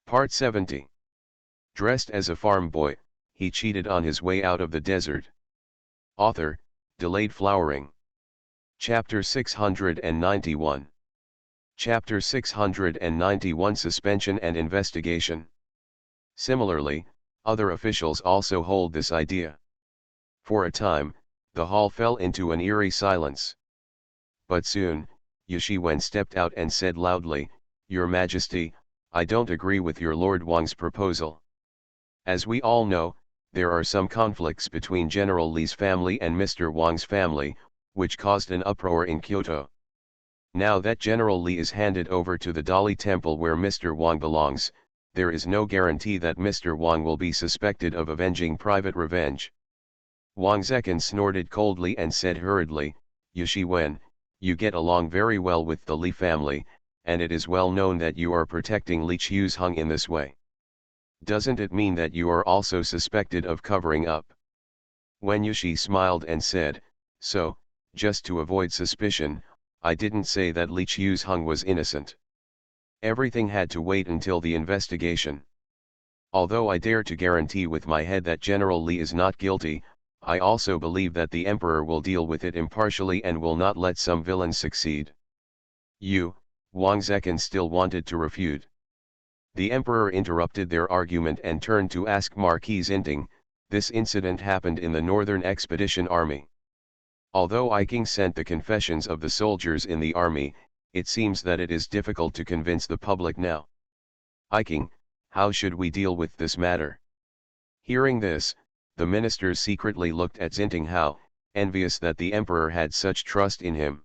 Part 70. Dressed as a farm boy, he cheated on his way out of the desert. Author, Delayed Flowering. Chapter 691. Chapter 691 Suspension and Investigation. Similarly, other officials also hold this idea. For a time, the hall fell into an eerie silence. But soon, Yashi Wen stepped out and said loudly, "Your Majesty, I don't agree with your Lord Wang's proposal. As we all know, there are some conflicts between General Li's family and Mr. Wang's family, which caused an uproar in Kyoto. Now that General Li is handed over to the Dali Temple where Mr. Wang belongs, there is no guarantee that Mr. Wang will be suspected of avenging private revenge." Wang Zekin snorted coldly and said hurriedly, "Yashi Wen, you get along very well with the Li family, and it is well known that you are protecting Li Chuzheng in this way. Doesn't it mean that you are also suspected of covering up?" Wen Yashi smiled and said, "So, just to avoid suspicion, I didn't say that Li Chuzheng was innocent. Everything had to wait until the investigation. Although I dare to guarantee with my head that General Li is not guilty, I also believe that the Emperor will deal with it impartially and will not let some villain succeed." Wang Zekin still wanted to refute. The Emperor interrupted their argument and turned to ask Marquis Xinting, "This incident happened in the Northern Expedition Army. Although Iking sent the confessions of the soldiers in the army, it seems that it is difficult to convince the public now. Iking, how should we deal with this matter?" Hearing this, the ministers secretly looked at Xinting, envious that the Emperor had such trust in him.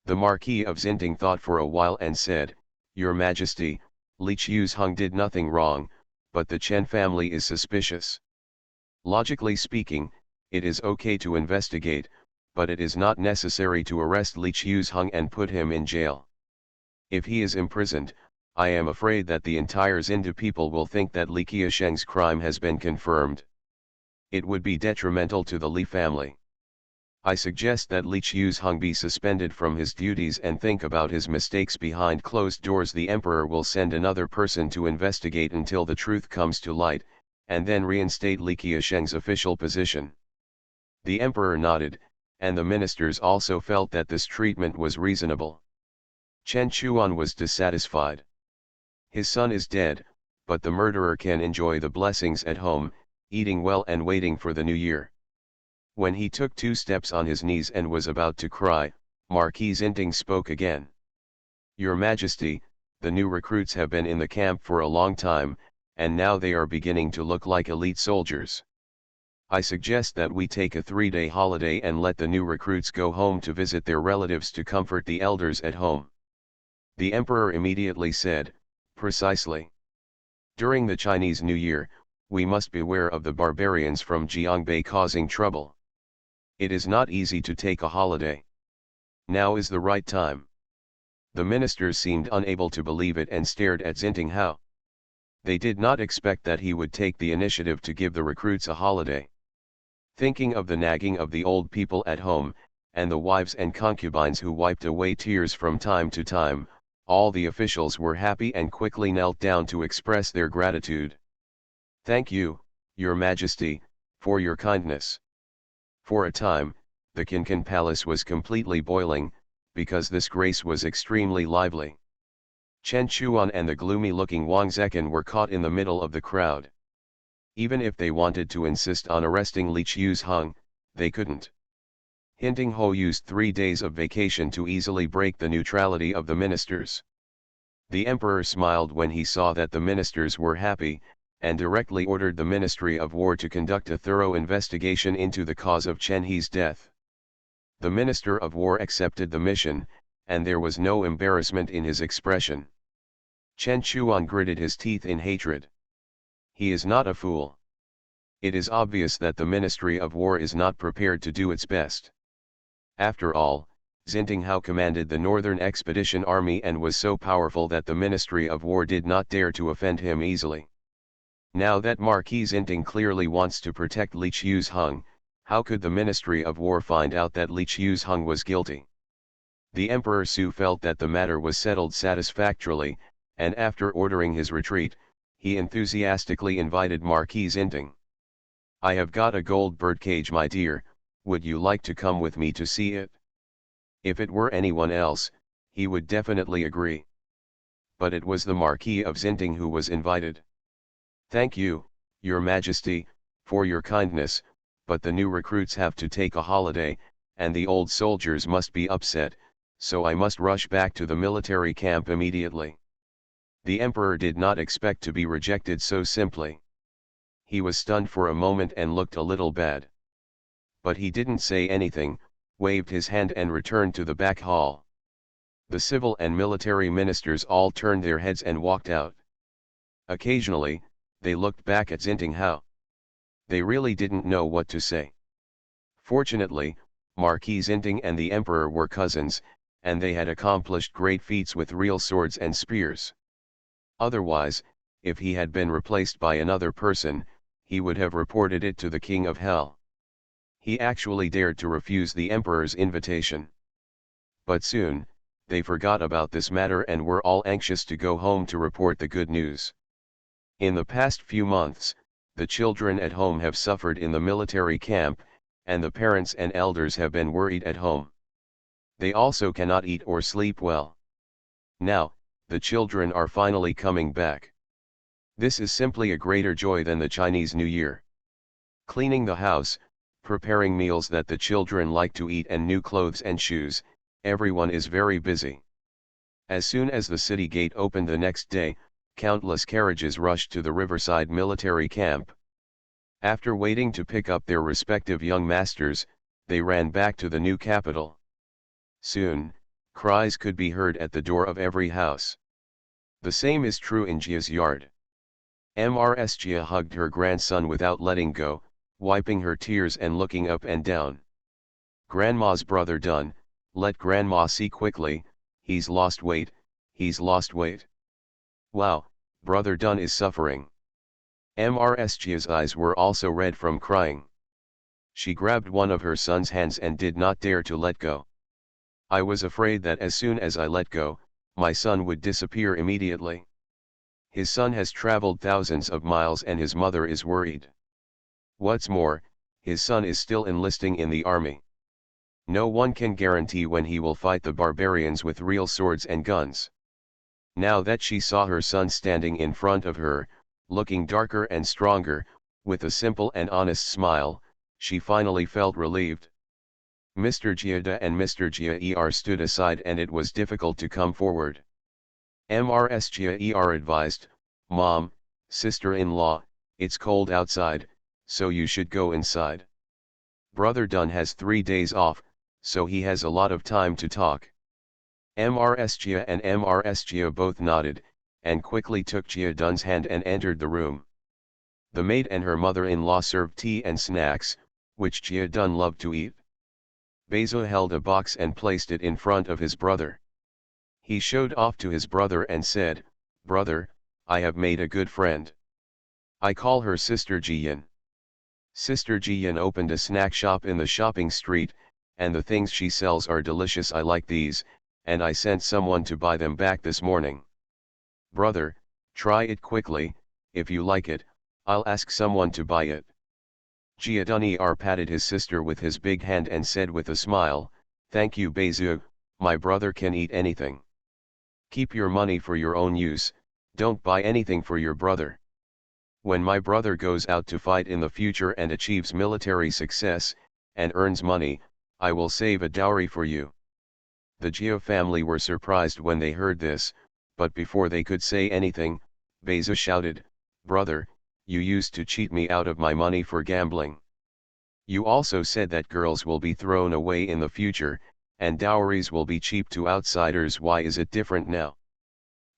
The Marquis of Xinting thought for a while and said, "Your Majesty, Li Chuzheng did nothing wrong, but the Chen family is suspicious. Logically speaking, it is okay to investigate, but it is not necessary to arrest Li Chuzheng and put him in jail. If he is imprisoned, I am afraid that the entire Xinda people will think that Li Qiusheng's crime has been confirmed. It would be detrimental to the Li family. I suggest that Li Chuzheng be suspended from his duties and think about his mistakes behind closed doors. The Emperor will send another person to investigate until the truth comes to light, and then reinstate Li Qiusheng's official position." The Emperor nodded, and the ministers also felt that this treatment was reasonable. Chen Chuan was dissatisfied. His son is dead, but the murderer can enjoy the blessings at home, eating well and waiting for the new year. When he took 2 steps on his knees and was about to cry, Marquis Xinting spoke again. "Your Majesty, the new recruits have been in the camp for a long time, and now they are beginning to look like elite soldiers. I suggest that we take a 3-day holiday and let the new recruits go home to visit their relatives to comfort the elders at home." The Emperor immediately said, "Precisely. During the Chinese New Year, we must beware of the barbarians from Jiangbei causing trouble. It is not easy to take a holiday. Now is the right time." The ministers seemed unable to believe it and stared at Xinting. They did not expect that he would take the initiative to give the recruits a holiday. Thinking of the nagging of the old people at home, and the wives and concubines who wiped away tears from time to time, all the officials were happy and quickly knelt down to express their gratitude. "Thank you, Your Majesty, for your kindness." For a time, the Qinqin Palace was completely boiling, because this grace was extremely lively. Chen Chuan and the gloomy-looking Wang Zekin were caught in the middle of the crowd. Even if they wanted to insist on arresting Li Chuzheng, they couldn't. Hinting Ho used 3 days of vacation to easily break the neutrality of the ministers. The Emperor smiled when he saw that the ministers were happy, and directly ordered the Ministry of War to conduct a thorough investigation into the cause of Chen He's death. The Minister of War accepted the mission, and there was no embarrassment in his expression. Chen Chuan gritted his teeth in hatred. He is not a fool. It is obvious that the Ministry of War is not prepared to do its best. After all, Xinting commanded the Northern Expedition Army and was so powerful that the Ministry of War did not dare to offend him easily. Now that Marquis Xinting clearly wants to protect Li Chuzheng, how could the Ministry of War find out that Li Chuzheng was guilty? The Emperor Su felt that the matter was settled satisfactorily, and after ordering his retreat, he enthusiastically invited Marquis Zinting. "I have got a gold birdcage, my dear, would you like to come with me to see it?" If it were anyone else, he would definitely agree. But it was the Marquis of Zinting who was invited. "Thank you, Your Majesty, for your kindness, but the new recruits have to take a holiday, and the old soldiers must be upset, so I must rush back to the military camp immediately." The emperor did not expect to be rejected so simply. He was stunned for a moment and looked a little bad. But he didn't say anything, waved his hand and returned to the back hall. The civil and military ministers all turned their heads and walked out. Occasionally, they looked back at Zinting Hao. They really didn't know what to say. Fortunately, Marquis Zinting and the emperor were cousins, and they had accomplished great feats with real swords and spears. Otherwise, if he had been replaced by another person, he would have reported it to the King of Hell. He actually dared to refuse the emperor's invitation. But soon, they forgot about this matter and were all anxious to go home to report the good news. In the past few months, the children at home have suffered in the military camp, and the parents and elders have been worried at home. They also cannot eat or sleep well. Now, the children are finally coming back. This is simply a greater joy than the Chinese New Year. Cleaning the house, preparing meals that the children like to eat and new clothes and shoes, everyone is very busy. As soon as the city gate opened the next day, countless carriages rushed to the riverside military camp. After waiting to pick up their respective young masters, they ran back to the new capital. Soon, cries could be heard at the door of every house. The same is true in Jia's yard. Mrs. Jia hugged her grandson without letting go, wiping her tears and looking up and down. "Grandma's brother done, let grandma see quickly, he's lost weight, he's lost weight. Wow, brother Dun is suffering." Mrs. Jia's eyes were also red from crying. She grabbed one of her son's hands and did not dare to let go. "I was afraid that as soon as I let go, my son would disappear immediately. His son has traveled thousands of miles and his mother is worried. What's more, his son is still enlisting in the army. No one can guarantee when he will fight the barbarians with real swords and guns." Now that she saw her son standing in front of her, looking darker and stronger, with a simple and honest smile, she finally felt relieved. Mr. Jiada and Mr. Jia stood aside and it was difficult to come forward. Mrs. Jia advised, "Mom, sister-in-law, it's cold outside, so you should go inside. Brother Dun has 3 days off, so he has a lot of time to talk." Mrs. Jia and Mrs. Jia both nodded, and quickly took Jia Dun's hand and entered the room. The maid and her mother-in-law served tea and snacks, which Jia Dun loved to eat. Bezu held a box and placed it in front of his brother. He showed off to his brother and said, "Brother, I have made a good friend. I call her Sister Jiyan. Sister Jiyan opened a snack shop in the shopping street, and the things she sells are delicious. I like these, and I sent someone to buy them back this morning. Brother, try it quickly, if you like it, I'll ask someone to buy it." Jiadunir patted his sister with his big hand and said with a smile, "Thank you Bezu, my brother can eat anything. Keep your money for your own use, don't buy anything for your brother. When my brother goes out to fight in the future and achieves military success, and earns money, I will save a dowry for you." The Jia family were surprised when they heard this, but before they could say anything, Bezu shouted, "Brother, you used to cheat me out of my money for gambling. You also said that girls will be thrown away in the future, and dowries will be cheap to outsiders. Why is it different now?"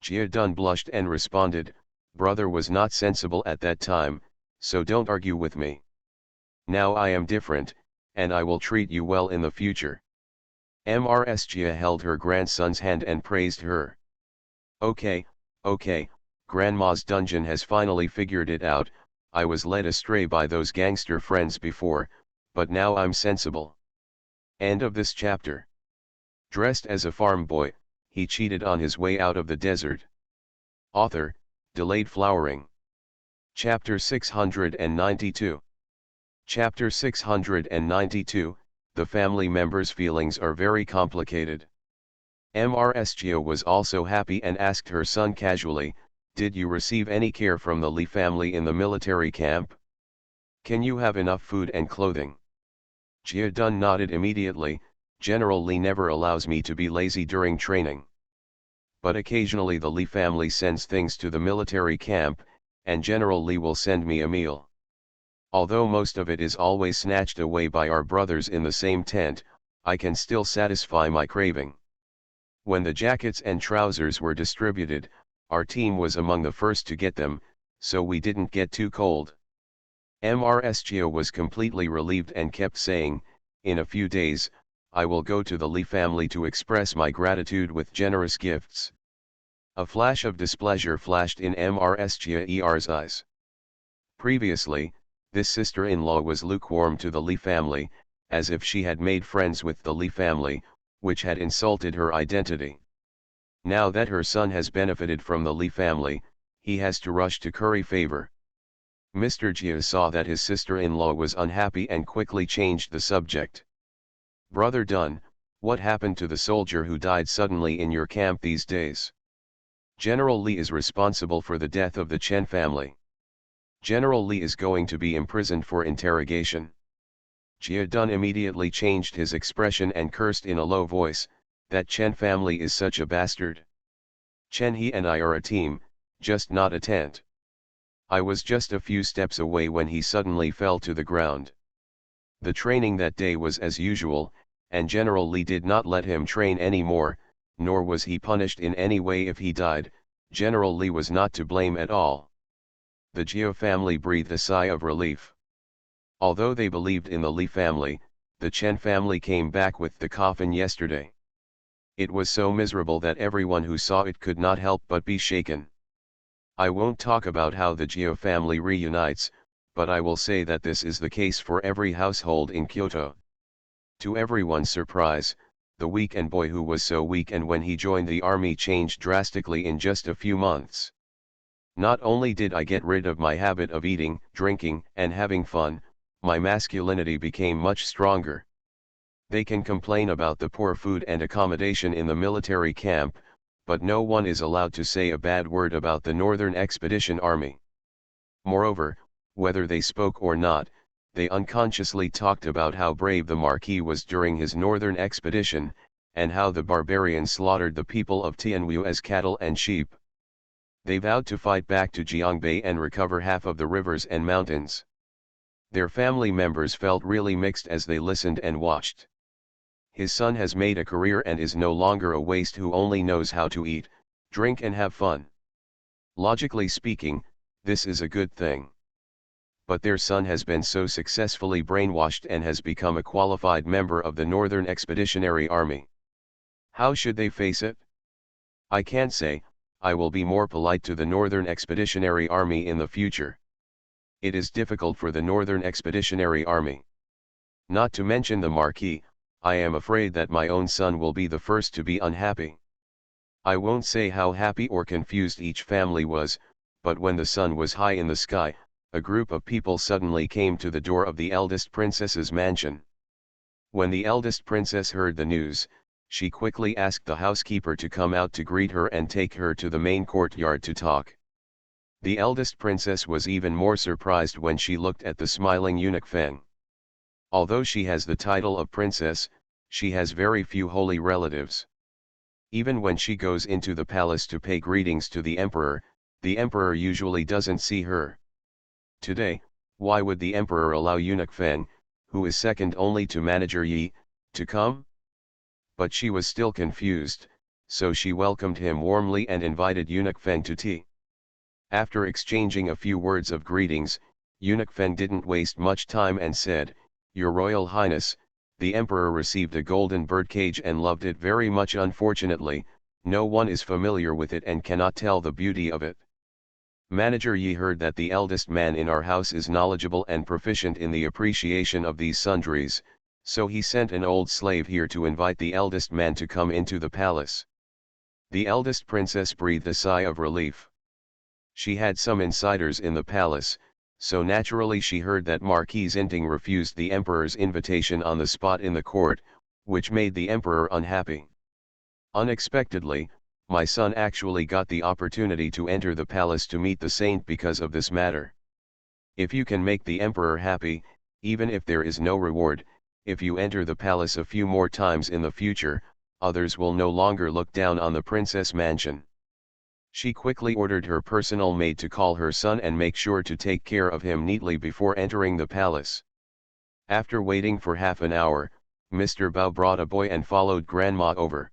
Jia Dun blushed and responded, "Brother was not sensible at that time, so don't argue with me. Now I am different, and I will treat you well in the future." Mrs. Jia held her grandson's hand and praised her. Okay, Grandma's dungeon has finally figured it out. I was led astray by those gangster friends before, but now I'm sensible." End of this chapter. Dressed as a farm boy, he cheated on his way out of the desert. Author, Delayed Flowering. Chapter 692. Chapter 692, The family members' feelings are very complicated. Mrs. was also happy and asked her son casually, "Did you receive any care from the Lee family in the military camp? Can you have enough food and clothing?" Jia-dun nodded immediately. "General Lee never allows me to be lazy during training. But occasionally the Lee family sends things to the military camp, and General Lee will send me a meal. Although most of it is always snatched away by our brothers in the same tent, I can still satisfy my craving." When the jackets and trousers were distributed, our team was among the first to get them, so we didn't get too cold. Mrs. was completely relieved and kept saying, "In a few days, I will go to the Lee family to express my gratitude with generous gifts." A flash of displeasure flashed in Mrs.'s eyes. Previously, this sister-in-law was lukewarm to the Lee family, as if she had made friends with the Lee family, which had insulted her identity. Now that her son has benefited from the Lee family, he has to rush to curry favor. Mr. Jia saw that his sister-in-law was unhappy and quickly changed the subject. "Brother Dun, what happened to the soldier who died suddenly in your camp these days? General Lee is responsible for the death of the Chen family. General Lee is going to be imprisoned for interrogation." Jia Dun immediately changed his expression and cursed in a low voice, "That Chen family is such a bastard. Chen he and I are a team, just not a tent. I was just a few steps away when he suddenly fell to the ground. The training that day was as usual, and General Lee did not let him train anymore, nor was he punished in any way if he died. General Lee was not to blame at all." The Jia family breathed a sigh of relief. Although they believed in the Lee family, the Chen family came back with the coffin yesterday. It was so miserable that everyone who saw it could not help but be shaken. I won't talk about how the Jia family reunites, but I will say that this is the case for every household in Kyoto. To everyone's surprise, the weekend boy who was so weak and when he joined the army changed drastically in just a few months. Not only did I get rid of my habit of eating, drinking, and having fun, my masculinity became much stronger. They can complain about the poor food and accommodation in the military camp, but no one is allowed to say a bad word about the Northern Expedition Army. Moreover, whether they spoke or not, they unconsciously talked about how brave the Marquis was during his northern expedition, and how the barbarians slaughtered the people of Tianwu as cattle and sheep. They vowed to fight back to Jiangbei and recover half of the rivers and mountains. Their family members felt really mixed as they listened and watched. His son has made a career and is no longer a waste who only knows how to eat, drink and have fun. Logically speaking, this is a good thing. But their son has been so successfully brainwashed and has become a qualified member of the Northern Expeditionary Army. How should they face it? I can't say, I will be more polite to the Northern Expeditionary Army in the future. It is difficult for the Northern Expeditionary Army. Not to mention the Marquis, I am afraid that my own son will be the first to be unhappy. I won't say how happy or confused each family was, but when the sun was high in the sky, a group of people suddenly came to the door of the eldest princess's mansion. When the eldest princess heard the news, she quickly asked the housekeeper to come out to greet her and take her to the main courtyard to talk. The eldest princess was even more surprised when she looked at the smiling eunuch Feng. Although she has the title of princess, she has very few holy relatives. Even when she goes into the palace to pay greetings to the emperor usually doesn't see her. Today, why would the emperor allow eunuch Feng, who is second only to manager Yi, to come? But she was still confused, so she welcomed him warmly and invited eunuch Feng to tea. After exchanging a few words of greetings, eunuch Feng didn't waste much time and said, "Your Royal Highness, the Emperor received a golden birdcage and loved it very much. Unfortunately, no one is familiar with it and cannot tell the beauty of it. Manager Yi heard that the eldest man in our house is knowledgeable and proficient in the appreciation of these sundries, so he sent an old slave here to invite the eldest man to come into the palace." The eldest princess breathed a sigh of relief. She had some insiders in the palace, so naturally she heard that Marquis Zinting refused the emperor's invitation on the spot in the court, which made the emperor unhappy. Unexpectedly, my son actually got the opportunity to enter the palace to meet the saint because of this matter. If you can make the emperor happy, even if there is no reward, if you enter the palace a few more times in the future, others will no longer look down on the princess mansion. She quickly ordered her personal maid to call her son and make sure to take care of him neatly before entering the palace. After waiting for half an hour, Mr. Bao brought a boy and followed grandma over.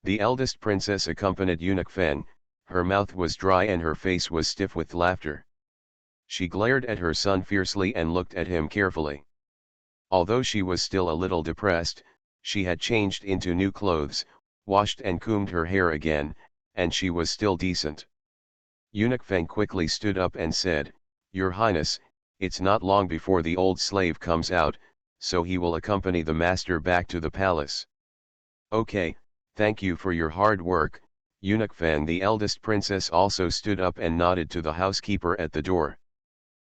The eldest princess accompanied Eunuch Feng. Her mouth was dry and her face was stiff with laughter. She glared at her son fiercely and looked at him carefully. Although she was still a little depressed, she had changed into new clothes, washed and combed her hair again, and she was still decent. Eunuch Feng quickly stood up and said, "Your Highness, it's not long before the old slave comes out, so he will accompany the master back to the palace." "Okay, thank you for your hard work." Eunuch Feng, the eldest princess, also stood up and nodded to the housekeeper at the door.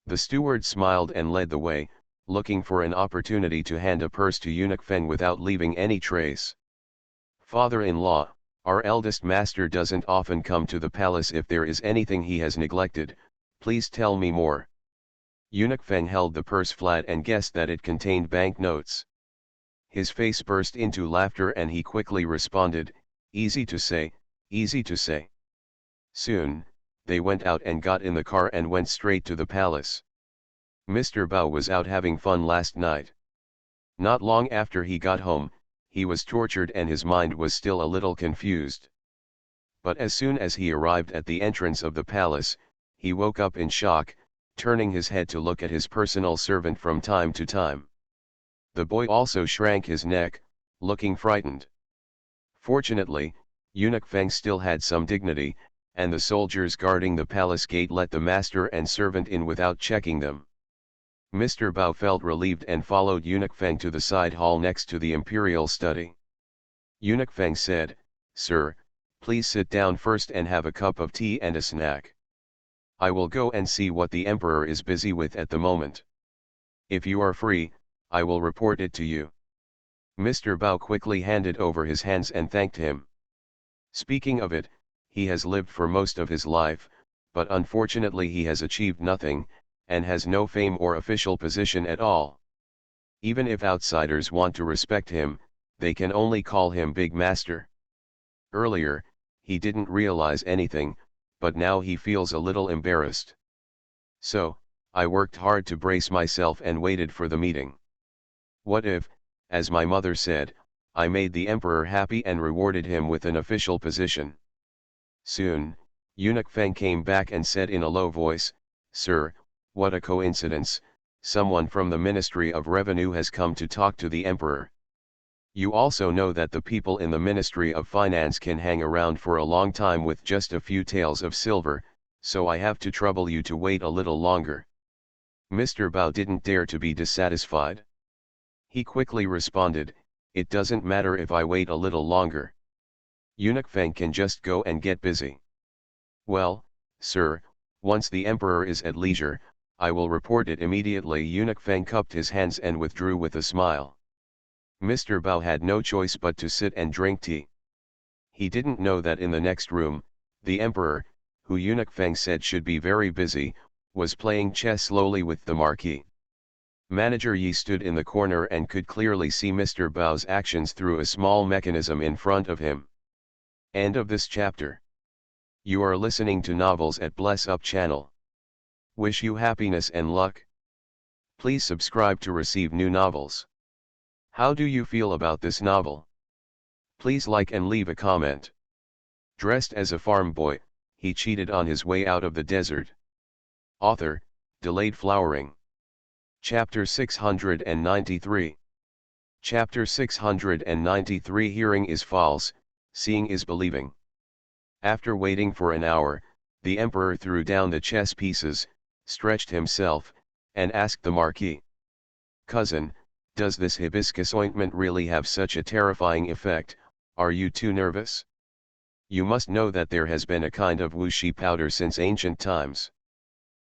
The steward smiled and led the way, looking for an opportunity to hand a purse to Eunuch Feng without leaving any trace. "Father-in-law, our eldest master doesn't often come to the palace. If there is anything he has neglected, please tell me more." Eunuch Feng held the purse flat and guessed that it contained banknotes. His face burst into laughter and he quickly responded, "Easy to say, easy to say." Soon, they went out and got in the car and went straight to the palace. Mr. Bao was out having fun last night. Not long after he got home, he was tortured and his mind was still a little confused. But as soon as he arrived at the entrance of the palace, he woke up in shock, turning his head to look at his personal servant from time to time. The boy also shrank his neck, looking frightened. Fortunately, Eunuch Feng still had some dignity, and the soldiers guarding the palace gate let the master and servant in without checking them. Mr. Bao felt relieved and followed Eunuch Feng to the side hall next to the imperial study. Eunuch Feng said, "Sir, please sit down first and have a cup of tea and a snack. I will go and see what the emperor is busy with at the moment. If you are free, I will report it to you." Mr. Bao quickly handed over his hands and thanked him. Speaking of it, he has lived for most of his life, but unfortunately he has achieved nothing, and has no fame or official position at all. Even if outsiders want to respect him, they can only call him Big Master. Earlier, he didn't realize anything, but now he feels a little embarrassed. So, I worked hard to brace myself and waited for the meeting. What if, as my mother said, I made the emperor happy and rewarded him with an official position? Soon, Eunuch Feng came back and said in a low voice, "Sir, what a coincidence, someone from the Ministry of Revenue has come to talk to the emperor. You also know that the people in the Ministry of Finance can hang around for a long time with just a few taels of silver, so I have to trouble you to wait a little longer." Mr. Bao didn't dare to be dissatisfied. He quickly responded, "It doesn't matter if I wait a little longer. Eunuch Feng can just go and get busy." "Well, sir, once the emperor is at leisure, I will report it immediately." Eunuch Feng cupped his hands and withdrew with a smile. Mr. Bao had no choice but to sit and drink tea. He didn't know that in the next room, the emperor, who Eunuch Feng said should be very busy, was playing chess slowly with the marquis. Manager Yi stood in the corner and could clearly see Mr. Bao's actions through a small mechanism in front of him. End of this chapter. You are listening to Novels at Bless Up channel. Wish you happiness and luck. Please subscribe to receive new novels. How do you feel about this novel? Please like and leave a comment. Dressed as a farm boy, he cheated on his way out of the desert. Author, Delayed Flowering. Chapter 693. Chapter 693. Hearing is false, seeing is believing. After waiting for an hour, the emperor threw down the chess pieces, stretched himself, and asked the marquis, "Cousin, does this hibiscus ointment really have such a terrifying effect? Are you too nervous?" You must know that there has been a kind of wuxi powder since ancient times.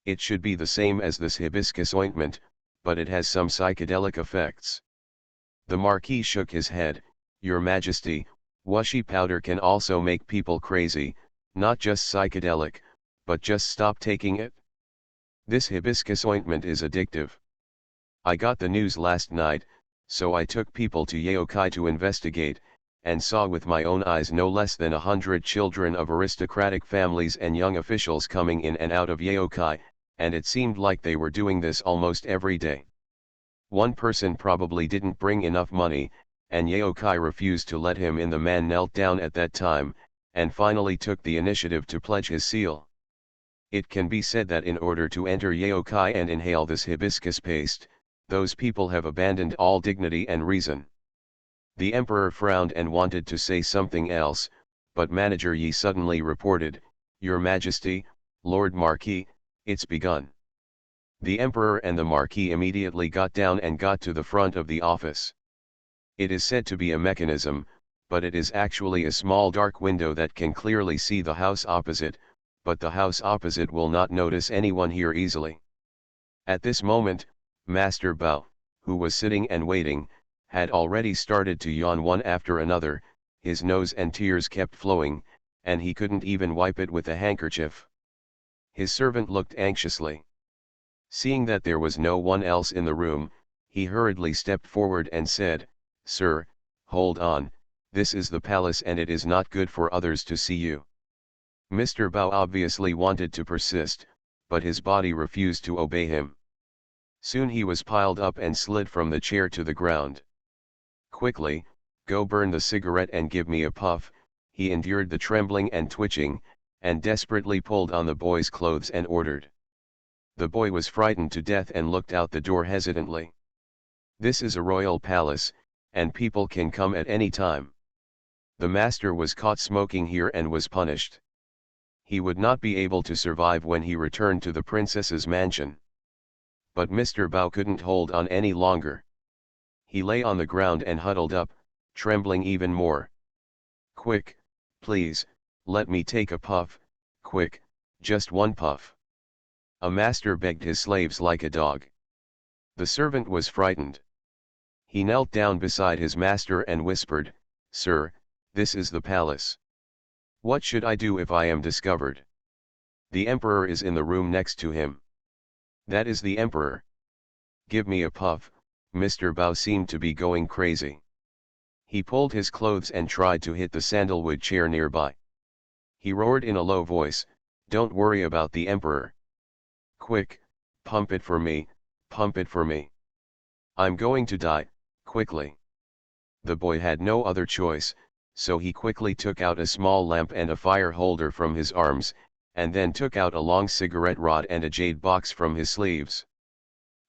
It should be the same as this hibiscus ointment, but it has some psychedelic effects. The Marquis shook his head. Your Majesty, wuxi powder can also make people crazy, not just psychedelic, but just stop taking it. This hibiscus ointment is addictive. I got the news last night, so I took people to Yaokai to investigate, and saw with my own eyes no less than 100 children of aristocratic families and young officials coming in and out of Yaokai, and it seemed like they were doing this almost every day. One person probably didn't bring enough money, and Yaokai refused to let him in. The man knelt down at that time, and finally took the initiative to pledge his seal. It can be said that in order to enter Yaokai and inhale this hibiscus paste, those people have abandoned all dignity and reason. The emperor frowned and wanted to say something else, but Manager Yi suddenly reported, Your Majesty, Lord Marquis, it's begun. The emperor and the Marquis immediately got down and got to the front of the office. It is said to be a mechanism, but it is actually a small dark window that can clearly see the house opposite, but the house opposite will not notice anyone here easily. At this moment, Master Bao, who was sitting and waiting, had already started to yawn one after another. His nose and tears kept flowing, and he couldn't even wipe it with a handkerchief. His servant looked anxiously. Seeing that there was no one else in the room, he hurriedly stepped forward and said, Sir, hold on, this is the palace and it is not good for others to see you. Mr. Bao obviously wanted to persist, but his body refused to obey him. Soon he was piled up and slid from the chair to the ground. Quickly, go burn the cigarette and give me a puff. He endured the trembling and twitching, and desperately pulled on the boy's clothes and ordered. The boy was frightened to death and looked out the door hesitantly. This is a royal palace, and people can come at any time. The master was caught smoking here and was punished. He would not be able to survive when he returned to the princess's mansion. But Mr. Bao couldn't hold on any longer. He lay on the ground and huddled up, trembling even more. Quick, please, let me take a puff, quick, just one puff. A master begged his slaves like a dog. The servant was frightened. He knelt down beside his master and whispered, Sir, this is the palace. What should I do if I am discovered? The emperor is in the room next to him. That is the emperor. Give me a puff. Mr. Bao seemed to be going crazy. He pulled his clothes and tried to hit the sandalwood chair nearby. He roared in a low voice, Don't worry about the emperor. Quick, pump it for me, pump it for me. I'm going to die, quickly. The boy had no other choice, so he quickly took out a small lamp and a fire holder from his arms, and then took out a long cigarette rod and a jade box from his sleeves.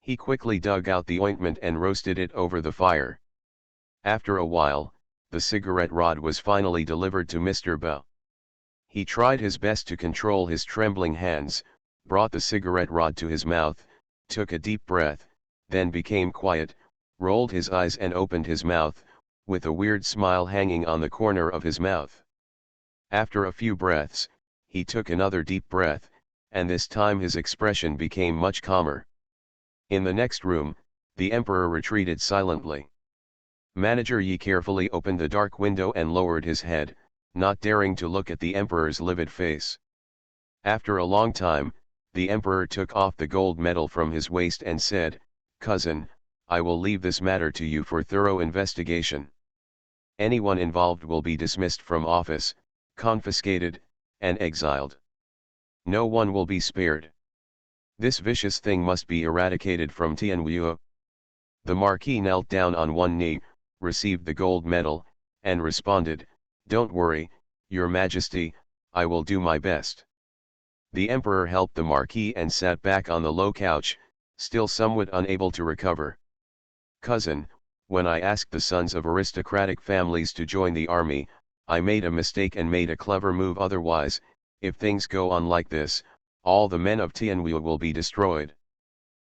He quickly dug out the ointment and roasted it over the fire. After a while, the cigarette rod was finally delivered to Mr. Bao. He tried his best to control his trembling hands, brought the cigarette rod to his mouth, took a deep breath, then became quiet, rolled his eyes and opened his mouth, with a weird smile hanging on the corner of his mouth. After a few breaths, he took another deep breath, and this time his expression became much calmer. In the next room, the emperor retreated silently. Manager Yi carefully opened the dark window and lowered his head, not daring to look at the emperor's livid face. After a long time, the emperor took off the gold medal from his waist and said, Cousin, I will leave this matter to you for thorough investigation. Anyone involved will be dismissed from office, confiscated, and exiled. No one will be spared. This vicious thing must be eradicated from Tianwu. The Marquis knelt down on one knee, received the gold medal, and responded, Don't worry, Your Majesty, I will do my best. The emperor helped the Marquis and sat back on the low couch, still somewhat unable to recover. Cousin, when I asked the sons of aristocratic families to join the army, I made a mistake and made a clever move. Otherwise, if things go on like this, all the men of Tianwu will be destroyed.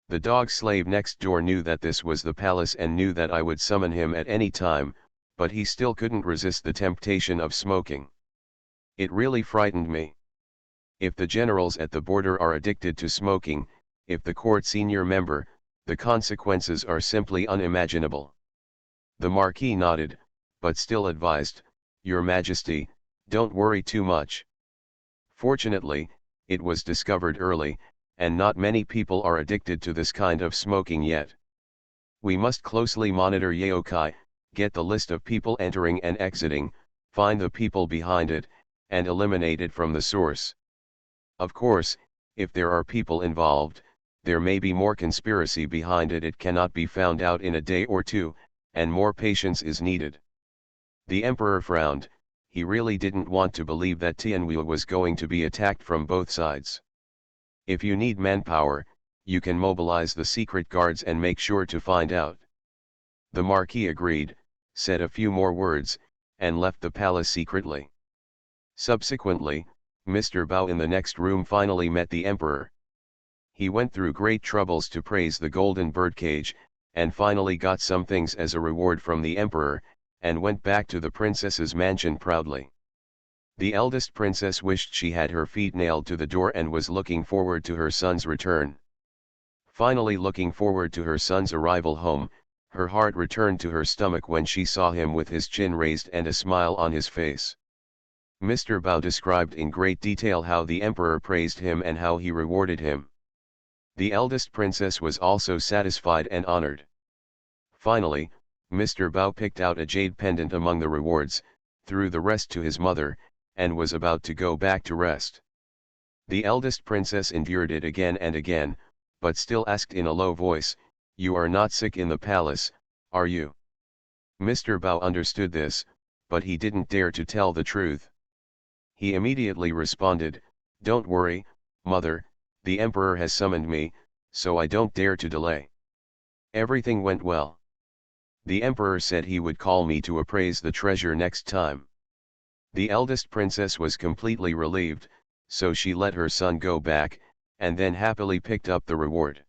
The dog slave next door knew that this was the palace and knew that I would summon him at any time, but he still couldn't resist the temptation of smoking. It really frightened me. If the generals at the border are addicted to smoking, if the court senior member, the consequences are simply unimaginable. The Marquis nodded, but still advised, Your Majesty, don't worry too much. Fortunately, it was discovered early, and not many people are addicted to this kind of smoking yet. We must closely monitor Yaokai, get the list of people entering and exiting, find the people behind it, and eliminate it from the source. Of course, if there are people involved, there may be more conspiracy behind it. It cannot be found out in a day or two, and more patience is needed. The emperor frowned. He really didn't want to believe that Tianwu was going to be attacked from both sides. If you need manpower, you can mobilize the secret guards and make sure to find out. The Marquis agreed, said a few more words, and left the palace secretly. Subsequently, Mr. Bao in the next room finally met the emperor. He went through great troubles to praise the golden birdcage, and finally got some things as a reward from the emperor, and went back to the princess's mansion proudly. The eldest princess wished she had her feet nailed to the door and was looking forward to her son's return. Finally looking forward to her son's arrival home, her heart returned to her stomach when she saw him with his chin raised and a smile on his face. Mr. Bao described in great detail how the emperor praised him and how he rewarded him. The eldest princess was also satisfied and honored. Finally, Mr. Bao picked out a jade pendant among the rewards, threw the rest to his mother, and was about to go back to rest. The eldest princess endured it again and again, but still asked in a low voice, You are not sick in the palace, are you? Mr. Bao understood this, but he didn't dare to tell the truth. He immediately responded, Don't worry, mother, the emperor has summoned me, so I don't dare to delay. Everything went well. The emperor said he would call me to appraise the treasure next time. The eldest princess was completely relieved, so she let her son go back, and then happily picked up the reward.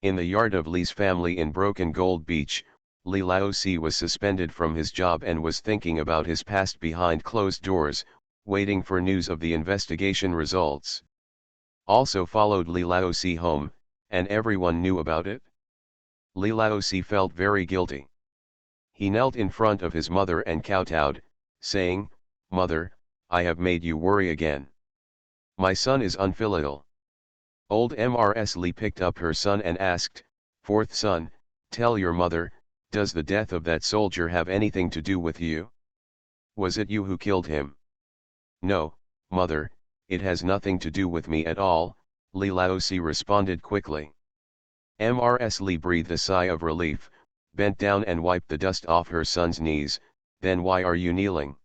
In the yard of Li's family in Broken Gold Beach, Li Laozi was suspended from his job and was thinking about his past behind closed doors, waiting for news of the investigation results. Also followed Li Laozi home, and everyone knew about it. Li Laozi felt very guilty. He knelt in front of his mother and kowtowed, saying, Mother, I have made you worry again. My son is unfilial. Old Mrs. Li picked up her son and asked, Fourth son, tell your mother, does the death of that soldier have anything to do with you? Was it you who killed him? No, mother, it has nothing to do with me at all, Li Laozi responded quickly. Mrs. Li breathed a sigh of relief, bent down and wiped the dust off her son's knees. Then why are you kneeling?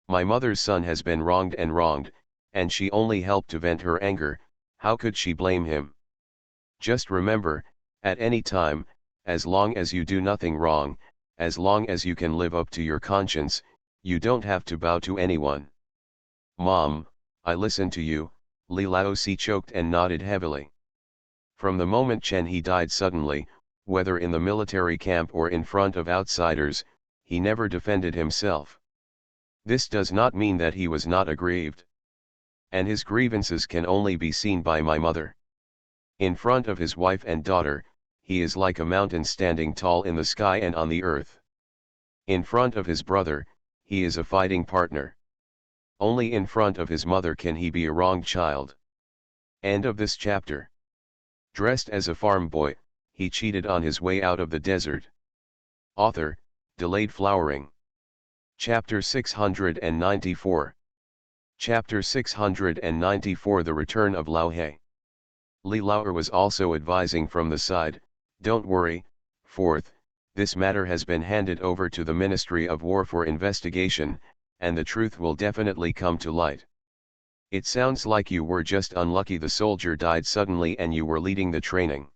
My mother's son has been wronged, and she only helped to vent her anger. How could she blame him? Just remember, at any time, as long as you do nothing wrong, as long as you can live up to your conscience, you don't have to bow to anyone. Mom, I listen to you, Li Laozi choked and nodded heavily. From the moment Chen He died suddenly, whether in the military camp or in front of outsiders, he never defended himself. This does not mean that he was not aggrieved. And his grievances can only be seen by my mother. In front of his wife and daughter, he is like a mountain standing tall in the sky and on the earth. In front of his brother, he is a fighting partner. Only in front of his mother can he be a wronged child. End of this chapter. Dressed as a farm boy, he cheated on his way out of the desert. Author, Delayed Flowering. Chapter 694. Chapter 694 The Return of Lao He. Li Laoer was also advising from the side, Don't worry, fourth, this matter has been handed over to the Ministry of War for investigation, and the truth will definitely come to light. It sounds like you were just unlucky the soldier died suddenly and you were leading the training.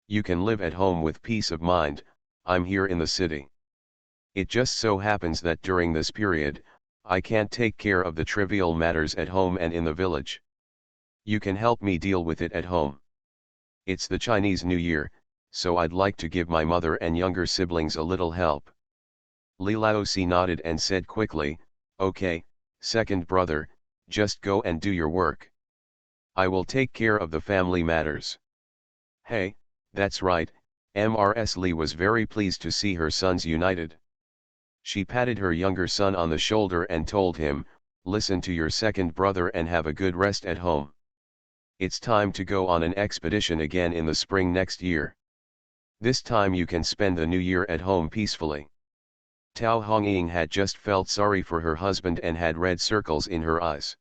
You can live at home with peace of mind, I'm here in the city. It just so happens that during this period, I can't take care of the trivial matters at home and in the village. You can help me deal with it at home. It's the Chinese New Year, so I'd like to give my mother and younger siblings a little help. Li Laozi nodded and said quickly, Okay, second brother, just go and do your work. I will take care of the family matters. Hey, that's right, Mrs. Lee was very pleased to see her sons united. She patted her younger son on the shoulder and told him, listen to your second brother and have a good rest at home. It's time to go on an expedition again in the spring next year. This time you can spend the new year at home peacefully. Tao Hongying had just felt sorry for her husband and had red circles in her eyes.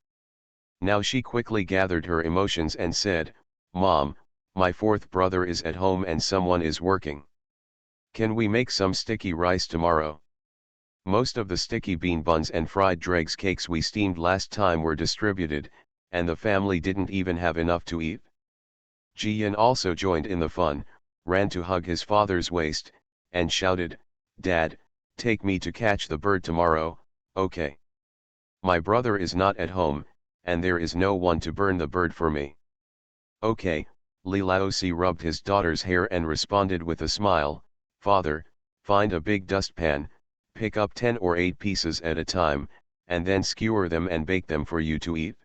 Now she quickly gathered her emotions and said, Mom, my fourth brother is at home and someone is working. Can we make some sticky rice tomorrow? Most of the sticky bean buns and fried dregs cakes we steamed last time were distributed, and the family didn't even have enough to eat. Ji-Yin also joined in the fun, ran to hug his father's waist, and shouted, Dad, take me to catch the bird tomorrow, okay? My brother is not at home, and there is no one to burn the bird for me. Okay, Li Laozi rubbed his daughter's hair and responded with a smile, Father, find a big dustpan, pick up 10 or 8 pieces at a time, and then skewer them and bake them for you to eat.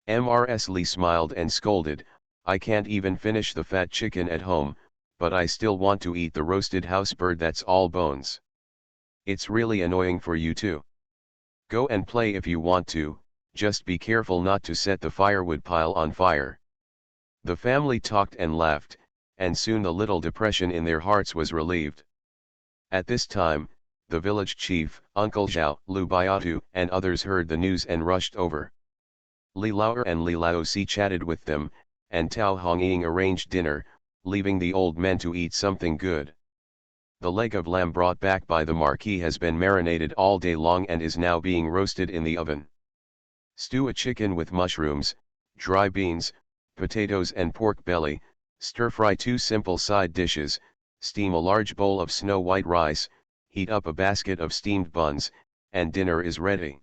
Mrs. Lee smiled and scolded, I can't even finish the fat chicken at home, but I still want to eat the roasted house bird that's all bones. It's really annoying for you too. Go and play if you want to, just be careful not to set the firewood pile on fire. The family talked and laughed, and soon the little depression in their hearts was relieved. At this time, the village chief, Uncle Zhao, Lu Baiatu, and others heard the news and rushed over. Li Laoer and Li Laozi chatted with them, and Tao Hongying arranged dinner, leaving the old men to eat something good. The leg of lamb brought back by the marquis has been marinated all day long and is now being roasted in the oven. Stew a chicken with mushrooms, dry beans, potatoes and pork belly, stir-fry 2 simple side dishes, steam a large bowl of snow-white rice, heat up a basket of steamed buns, and dinner is ready.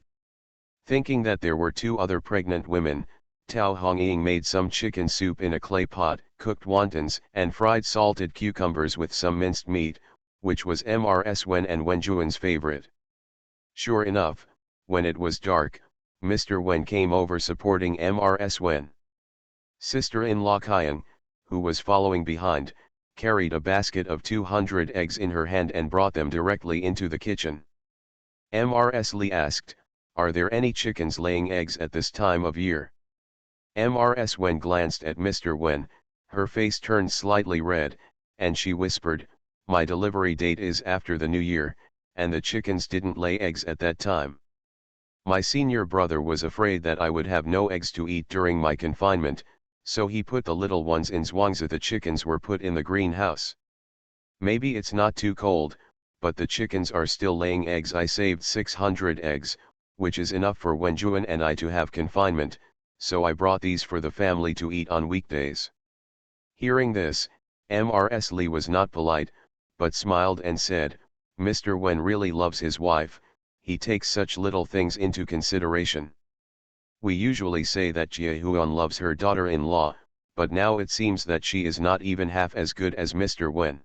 Thinking that there were 2 other pregnant women, Tao Hongying made some chicken soup in a clay pot, cooked wontons and fried salted cucumbers with some minced meat, which was Mrs. Wen and Wenjuan's favorite. Sure enough, when it was dark, Mr. Wen came over supporting Mrs. Wen. Sister-in-law Kayang, who was following behind, carried a basket of 200 eggs in her hand and brought them directly into the kitchen. Mrs. Lee asked, are there any chickens laying eggs at this time of year? Mrs. Wen glanced at Mr. Wen, her face turned slightly red, and she whispered, my delivery date is after the new year, and the chickens didn't lay eggs at that time. My senior brother was afraid that I would have no eggs to eat during my confinement, so he put the little ones in Zhuangzi. The chickens were put in the greenhouse. Maybe it's not too cold, but the chickens are still laying eggs. I saved 600 eggs, which is enough for Wenjuan and I to have confinement, so I brought these for the family to eat on weekdays. Hearing this, Mrs. Lee was not polite, but smiled and said, Mr. Wen really loves his wife, he takes such little things into consideration. We usually say that Jia Huan loves her daughter-in-law, but now it seems that she is not even half as good as Mr. Wen.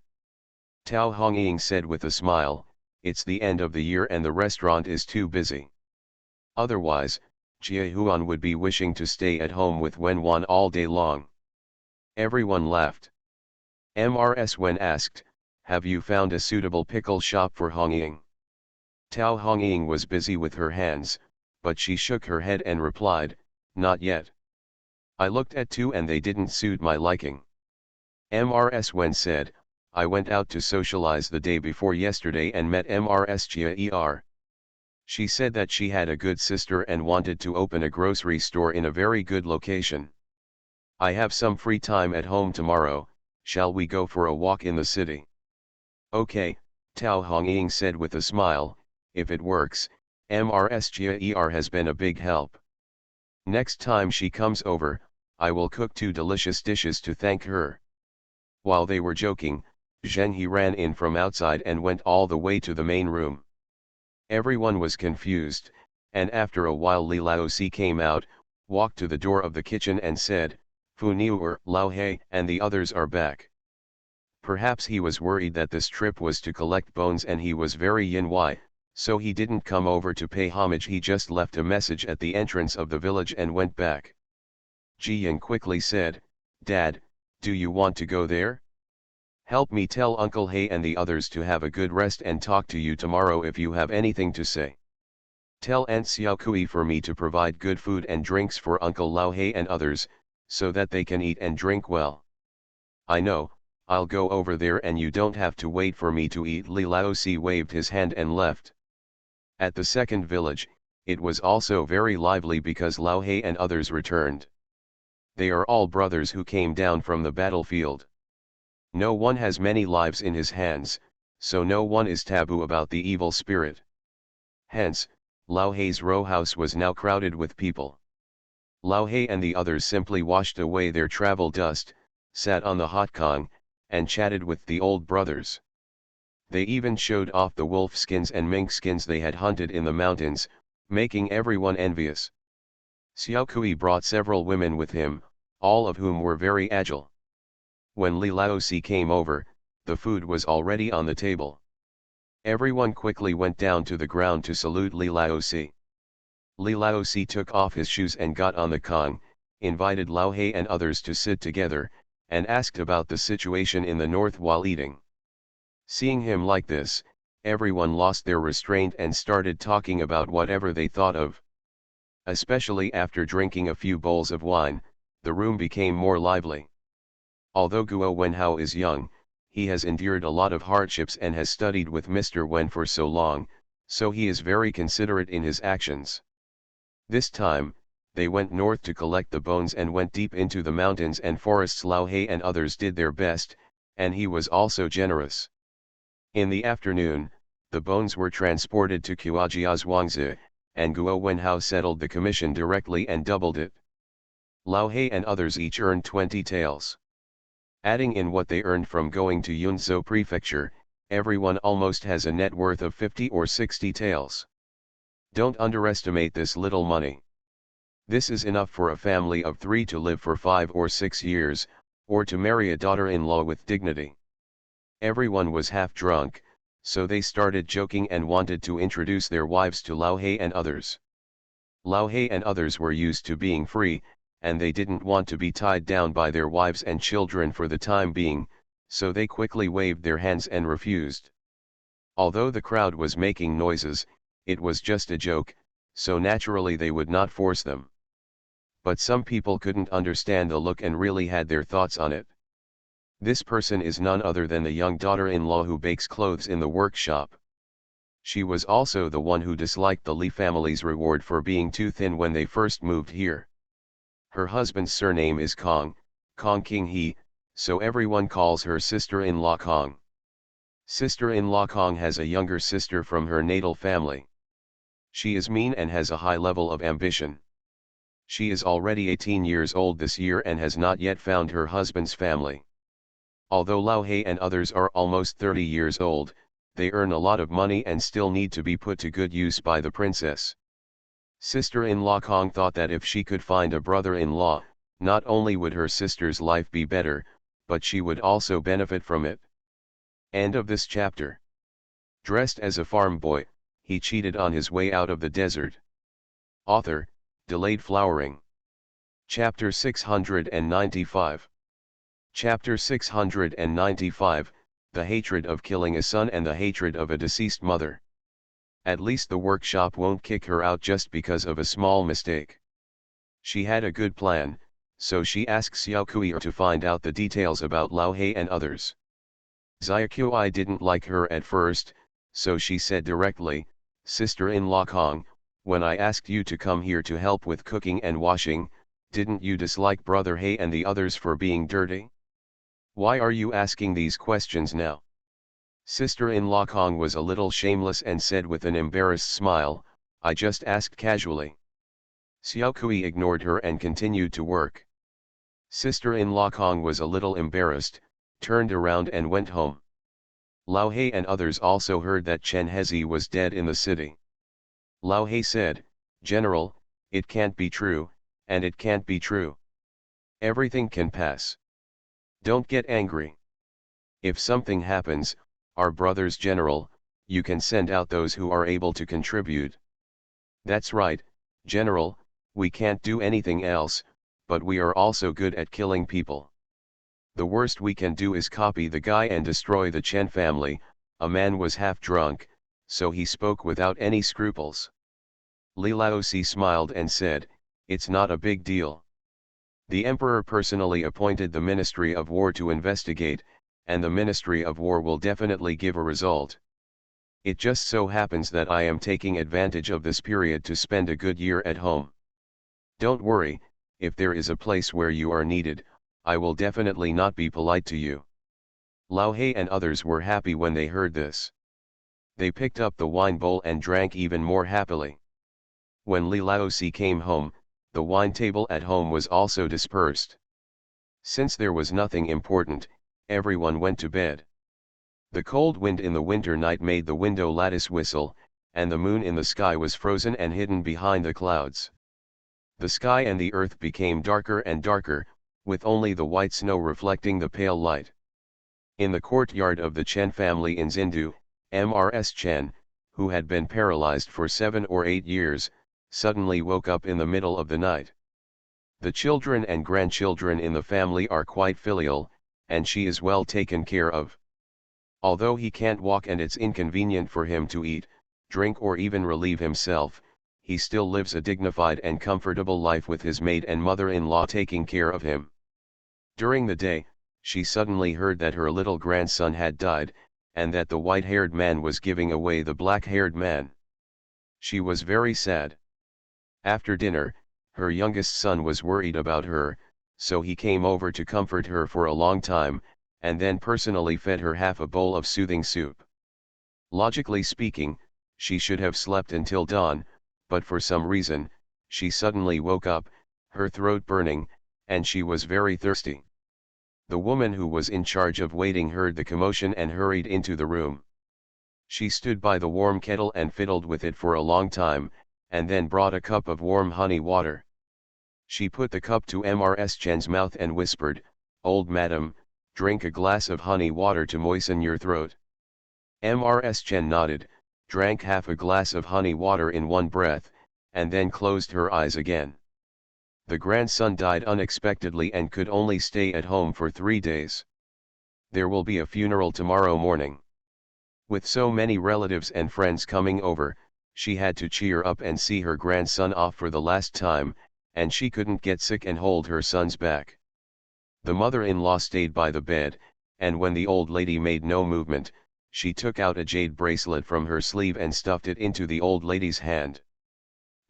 Tao Hongying said with a smile, it's the end of the year and the restaurant is too busy. Otherwise, Jia Huan would be wishing to stay at home with Wen Wan all day long. Everyone laughed. Mrs. Wen asked, have you found a suitable pickle shop for Hongying? Tao Hongying was busy with her hands, but she shook her head and replied, not yet. I looked at 2 and they didn't suit my liking. Mrs. Wen said, I went out to socialize the day before yesterday and met Mrs. Jia. She said that she had a good sister and wanted to open a grocery store in a very good location. I have some free time at home tomorrow, shall we go for a walk in the city? Okay, Tao Hongying said with a smile, if it works, Mrs. Jia has been a big help. Next time she comes over, I will cook 2 delicious dishes to thank her. While they were joking, Zheng He ran in from outside and went all the way to the main room. Everyone was confused, and after a while Li Laozi came out, walked to the door of the kitchen and said, Fu Niuer, Lao He, and the others are back. Perhaps he was worried that this trip was to collect bones and he was very yin why, So he didn't come over to pay homage, he just left a message at the entrance of the village and went back. Ji Yang quickly said, "Dad, do you want to go there? Help me tell Uncle He and the others to have a good rest and talk to you tomorrow if you have anything to say. Tell Aunt Xiaokui for me to provide good food and drinks for Uncle Lao He and others, so that they can eat and drink well. I know, I'll go over there and you don't have to wait for me to eat." Li Laosi waved his hand and left. At the second village, it was also very lively because Lao He and others returned. They are all brothers who came down from the battlefield. No one has many lives in his hands, so no one is taboo about the evil spirit. Hence, Lao He's row house was now crowded with people. Lao He and the others simply washed away their travel dust, sat on the hot kong, and chatted with the old brothers. They even showed off the wolf skins and mink skins they had hunted in the mountains, making everyone envious. Xiaokui brought several women with him, all of whom were very agile. When Li Laosi came over, the food was already on the table. Everyone quickly went down to the ground to salute Li Laosi. Li Laosi took off his shoes and got on the kong, invited Lao He and others to sit together, and asked about the situation in the north while eating. Seeing him like this, everyone lost their restraint and started talking about whatever they thought of. Especially after drinking a few bowls of wine, the room became more lively. Although Guo Wenhao is young, he has endured a lot of hardships and has studied with Mr. Wen for so long, so he is very considerate in his actions. This time, they went north to collect the bones and went deep into the mountains and forests. Lao He and others did their best, and he was also generous. In the afternoon, the bones were transported to Kuajia's Wangzi, and Guo Wenhao settled the commission directly and doubled it. Lao He and others each earned 20 taels. Adding in what they earned from going to Yunzhou Prefecture, everyone almost has a net worth of 50 or 60 taels. Don't underestimate this little money. This is enough for a family of 3 to live for 5 or 6 years, or to marry a daughter-in-law with dignity. Everyone was half drunk, so they started joking and wanted to introduce their wives to Lao He and others. Lao He and others were used to being free, and they didn't want to be tied down by their wives and children for the time being, so they quickly waved their hands and refused. Although the crowd was making noises, it was just a joke, so naturally they would not force them. But some people couldn't understand the look and really had their thoughts on it. This person is none other than the young daughter-in-law who bakes clothes in the workshop. She was also the one who disliked the Li family's reward for being too thin when they first moved here. Her husband's surname is Kong King He, so everyone calls her sister-in-law Kong. Sister-in-law Kong has a younger sister from her natal family. She is mean and has a high level of ambition. She is already 18 years old this year and has not yet found her husband's family. Although Lao He and others are almost 30 years old, they earn a lot of money and still need to be put to good use by the princess. Sister-in-law Kong thought that if she could find a brother-in-law, not only would her sister's life be better, but she would also benefit from it. End of this chapter. Dressed as a farm boy, he cheated on his way out of the desert. Author, Delayed Flowering. Chapter 695. Chapter 695, The Hatred of Killing a Son and the Hatred of a Deceased Mother. At least the workshop won't kick her out just because of a small mistake. She had a good plan, so she asks Xiaokui to find out the details about Lao He and others. Xiaokui didn't like her at first, so she said directly, "Sister-in-law Kong, when I asked you to come here to help with cooking and washing, didn't you dislike Brother He and the others for being dirty? Why are you asking these questions now?" Sister-in-law Kong was a little shameless and said with an embarrassed smile, "I just asked casually." Xiaokui ignored her and continued to work. Sister-in-law Kong was a little embarrassed, turned around and went home. Lao He and others also heard that Chen Hezi was dead in the city. Lao He said, "General, it can't be true, and it can't be true. Everything can pass. Don't get angry. If something happens, our brother's general, you can send out those who are able to contribute. That's right, General, we can't do anything else, but we are also good at killing people. The worst we can do is copy the guy and destroy the Chen family. A man was half drunk, so he spoke without any scruples. Li Laozi smiled and said, "It's not a big deal. The Emperor personally appointed the Ministry of War to investigate, and the Ministry of War will definitely give a result. It just so happens that I am taking advantage of this period to spend a good year at home. Don't worry, if there is a place where you are needed, I will definitely not be polite to you." Lao He and others were happy when they heard this. They picked up the wine bowl and drank even more happily. When Li Laozi came home, the wine table at home was also dispersed. Since there was nothing important, everyone went to bed. The cold wind in the winter night made the window lattice whistle, and the moon in the sky was frozen and hidden behind the clouds. The sky and the earth became darker and darker, with only the white snow reflecting the pale light. In the courtyard of the Chen family in Xindu, Mrs. Chen, who had been paralyzed for 7 or 8 years, suddenly woke up in the middle of the night. The children and grandchildren in the family are quite filial, and she is well taken care of. Although he can't walk and it's inconvenient for him to eat, drink or even relieve himself, he still lives a dignified and comfortable life with his maid and mother-in-law taking care of him. During the day, she suddenly heard that her little grandson had died, and that the white-haired man was giving away the black-haired man. She was very sad. After dinner, her youngest son was worried about her, so he came over to comfort her for a long time, and then personally fed her half a bowl of soothing soup. Logically speaking, she should have slept until dawn, but for some reason, she suddenly woke up, her throat burning, and she was very thirsty. The woman who was in charge of waiting heard the commotion and hurried into the room. She stood by the warm kettle and fiddled with it for a long time, and then brought a cup of warm honey water. She put the cup to Mrs. Chen's mouth and whispered, "Old madam, drink a glass of honey water to moisten your throat." Mrs. Chen nodded, drank half a glass of honey water in one breath, and then closed her eyes again. The grandson died unexpectedly and could only stay at home for 3 days. There will be a funeral tomorrow morning. With so many relatives and friends coming over, she had to cheer up and see her grandson off for the last time, and she couldn't get sick and hold her son's back. The mother-in-law stayed by the bed, and when the old lady made no movement, she took out a jade bracelet from her sleeve and stuffed it into the old lady's hand.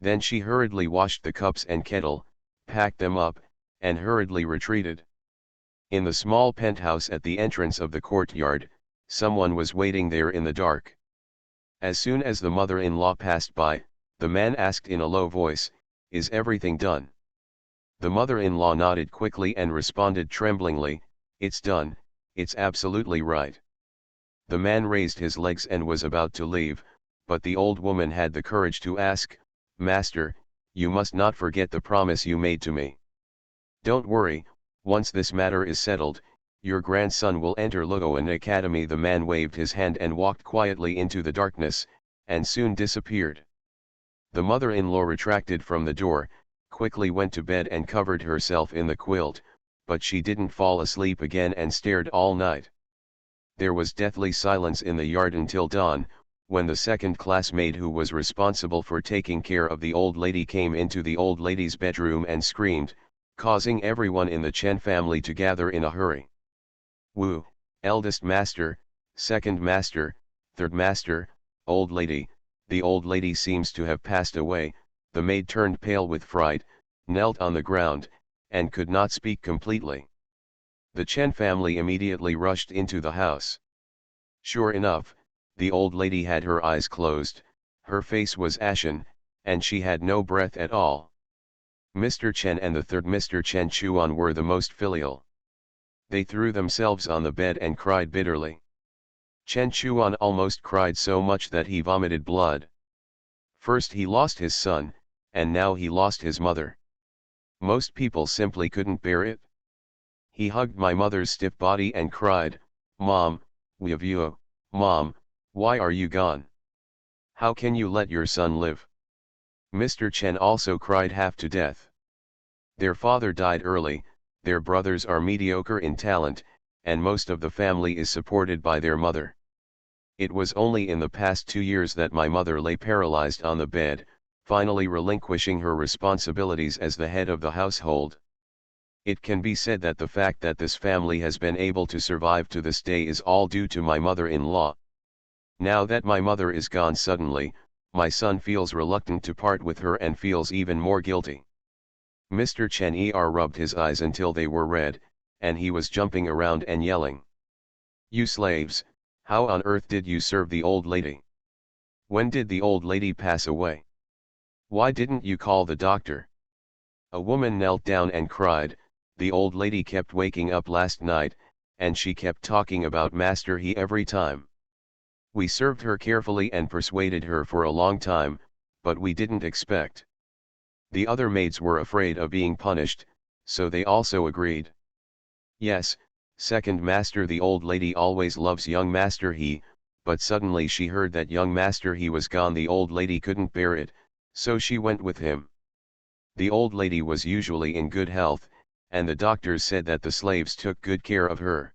Then she hurriedly washed the cups and kettle, packed them up, and hurriedly retreated. In the small penthouse at the entrance of the courtyard, someone was waiting there in the dark. As soon as the mother-in-law passed by, the man asked in a low voice, "Is everything done?" The mother-in-law nodded quickly and responded tremblingly, "It's done, it's absolutely right." The man raised his legs and was about to leave, but the old woman had the courage to ask, "Master, you must not forget the promise you made to me. Don't worry, once this matter is settled, your grandson will enter Luoan Academy." The man waved his hand and walked quietly into the darkness, and soon disappeared. The mother-in-law retracted from the door, quickly went to bed and covered herself in the quilt, but she didn't fall asleep again and stared all night. There was deathly silence in the yard until dawn, when the second classmate who was responsible for taking care of the old lady came into the old lady's bedroom and screamed, causing everyone in the Chen family to gather in a hurry. "Wu, eldest master, second master, third master, old lady, the old lady seems to have passed away." The maid turned pale with fright, knelt on the ground, and could not speak completely. The Chen family immediately rushed into the house. Sure enough, the old lady had her eyes closed, her face was ashen, and she had no breath at all. Mr. Chen and the third Mr. Chen Chuan were the most filial. They threw themselves on the bed and cried bitterly. Chen Chuan almost cried so much that he vomited blood. First he lost his son, and now he lost his mother. Most people simply couldn't bear it. He hugged my mother's stiff body and cried, "Mom, we love you, Mom, Why are you gone? How can you let your son live? Mr. Chen also cried half to death. Their father died early, their brothers are mediocre in talent, and most of the family is supported by their mother. It was only in the past 2 years that my mother lay paralyzed on the bed, finally relinquishing her responsibilities as the head of the household. It can be said that the fact that this family has been able to survive to this day is all due to my mother-in-law. Now that my mother is gone suddenly, my son feels reluctant to part with her and feels even more guilty. Mr. Chen rubbed his eyes until they were red, and he was jumping around and yelling. You slaves, how on earth did you serve the old lady? When did the old lady pass away? Why didn't you call the doctor? A woman knelt down and cried, the old lady kept waking up last night, and she kept talking about Master He every time. We served her carefully and persuaded her for a long time, but we didn't expect. The other maids were afraid of being punished, so they also agreed. Yes, second master, the old lady always loves young Master He, but suddenly she heard that young Master He was gone. The old lady couldn't bear it, so she went with him. The old lady was usually in good health, and the doctors said that the slaves took good care of her.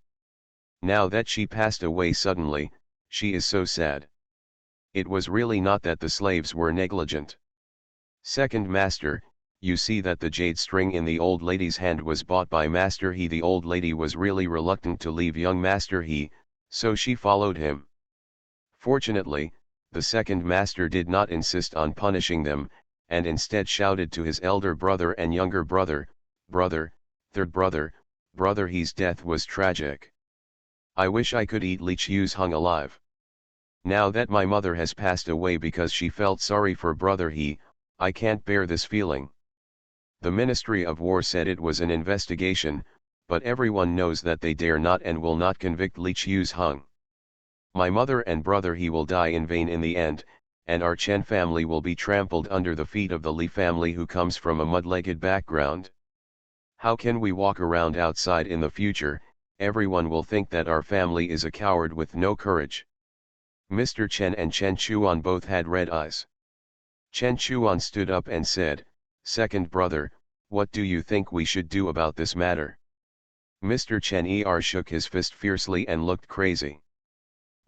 Now that she passed away suddenly, she is so sad. It was really not that the slaves were negligent. Second master, you see that the jade string in the old lady's hand was bought by Master He. The old lady was really reluctant to leave young Master He, so she followed him. Fortunately, the second master did not insist on punishing them, and instead shouted to his elder brother and younger brother, brother, third brother, brother He's death was tragic. I wish I could eat Li Qiu's hung alive. Now that my mother has passed away because she felt sorry for brother He, I can't bear this feeling. The Ministry of War said it was an investigation, but everyone knows that they dare not and will not convict Li Qiu's hung. My mother and brother He will die in vain in the end, and our Chen family will be trampled under the feet of the Li family who comes from a mud-legged background. How can we walk around outside in the future? Everyone will think that our family is a coward with no courage. Mr. Chen and Chen Chuan both had red eyes. Chen Chuan stood up and said, second brother, what do you think we should do about this matter? Mr. Chen shook his fist fiercely and looked crazy.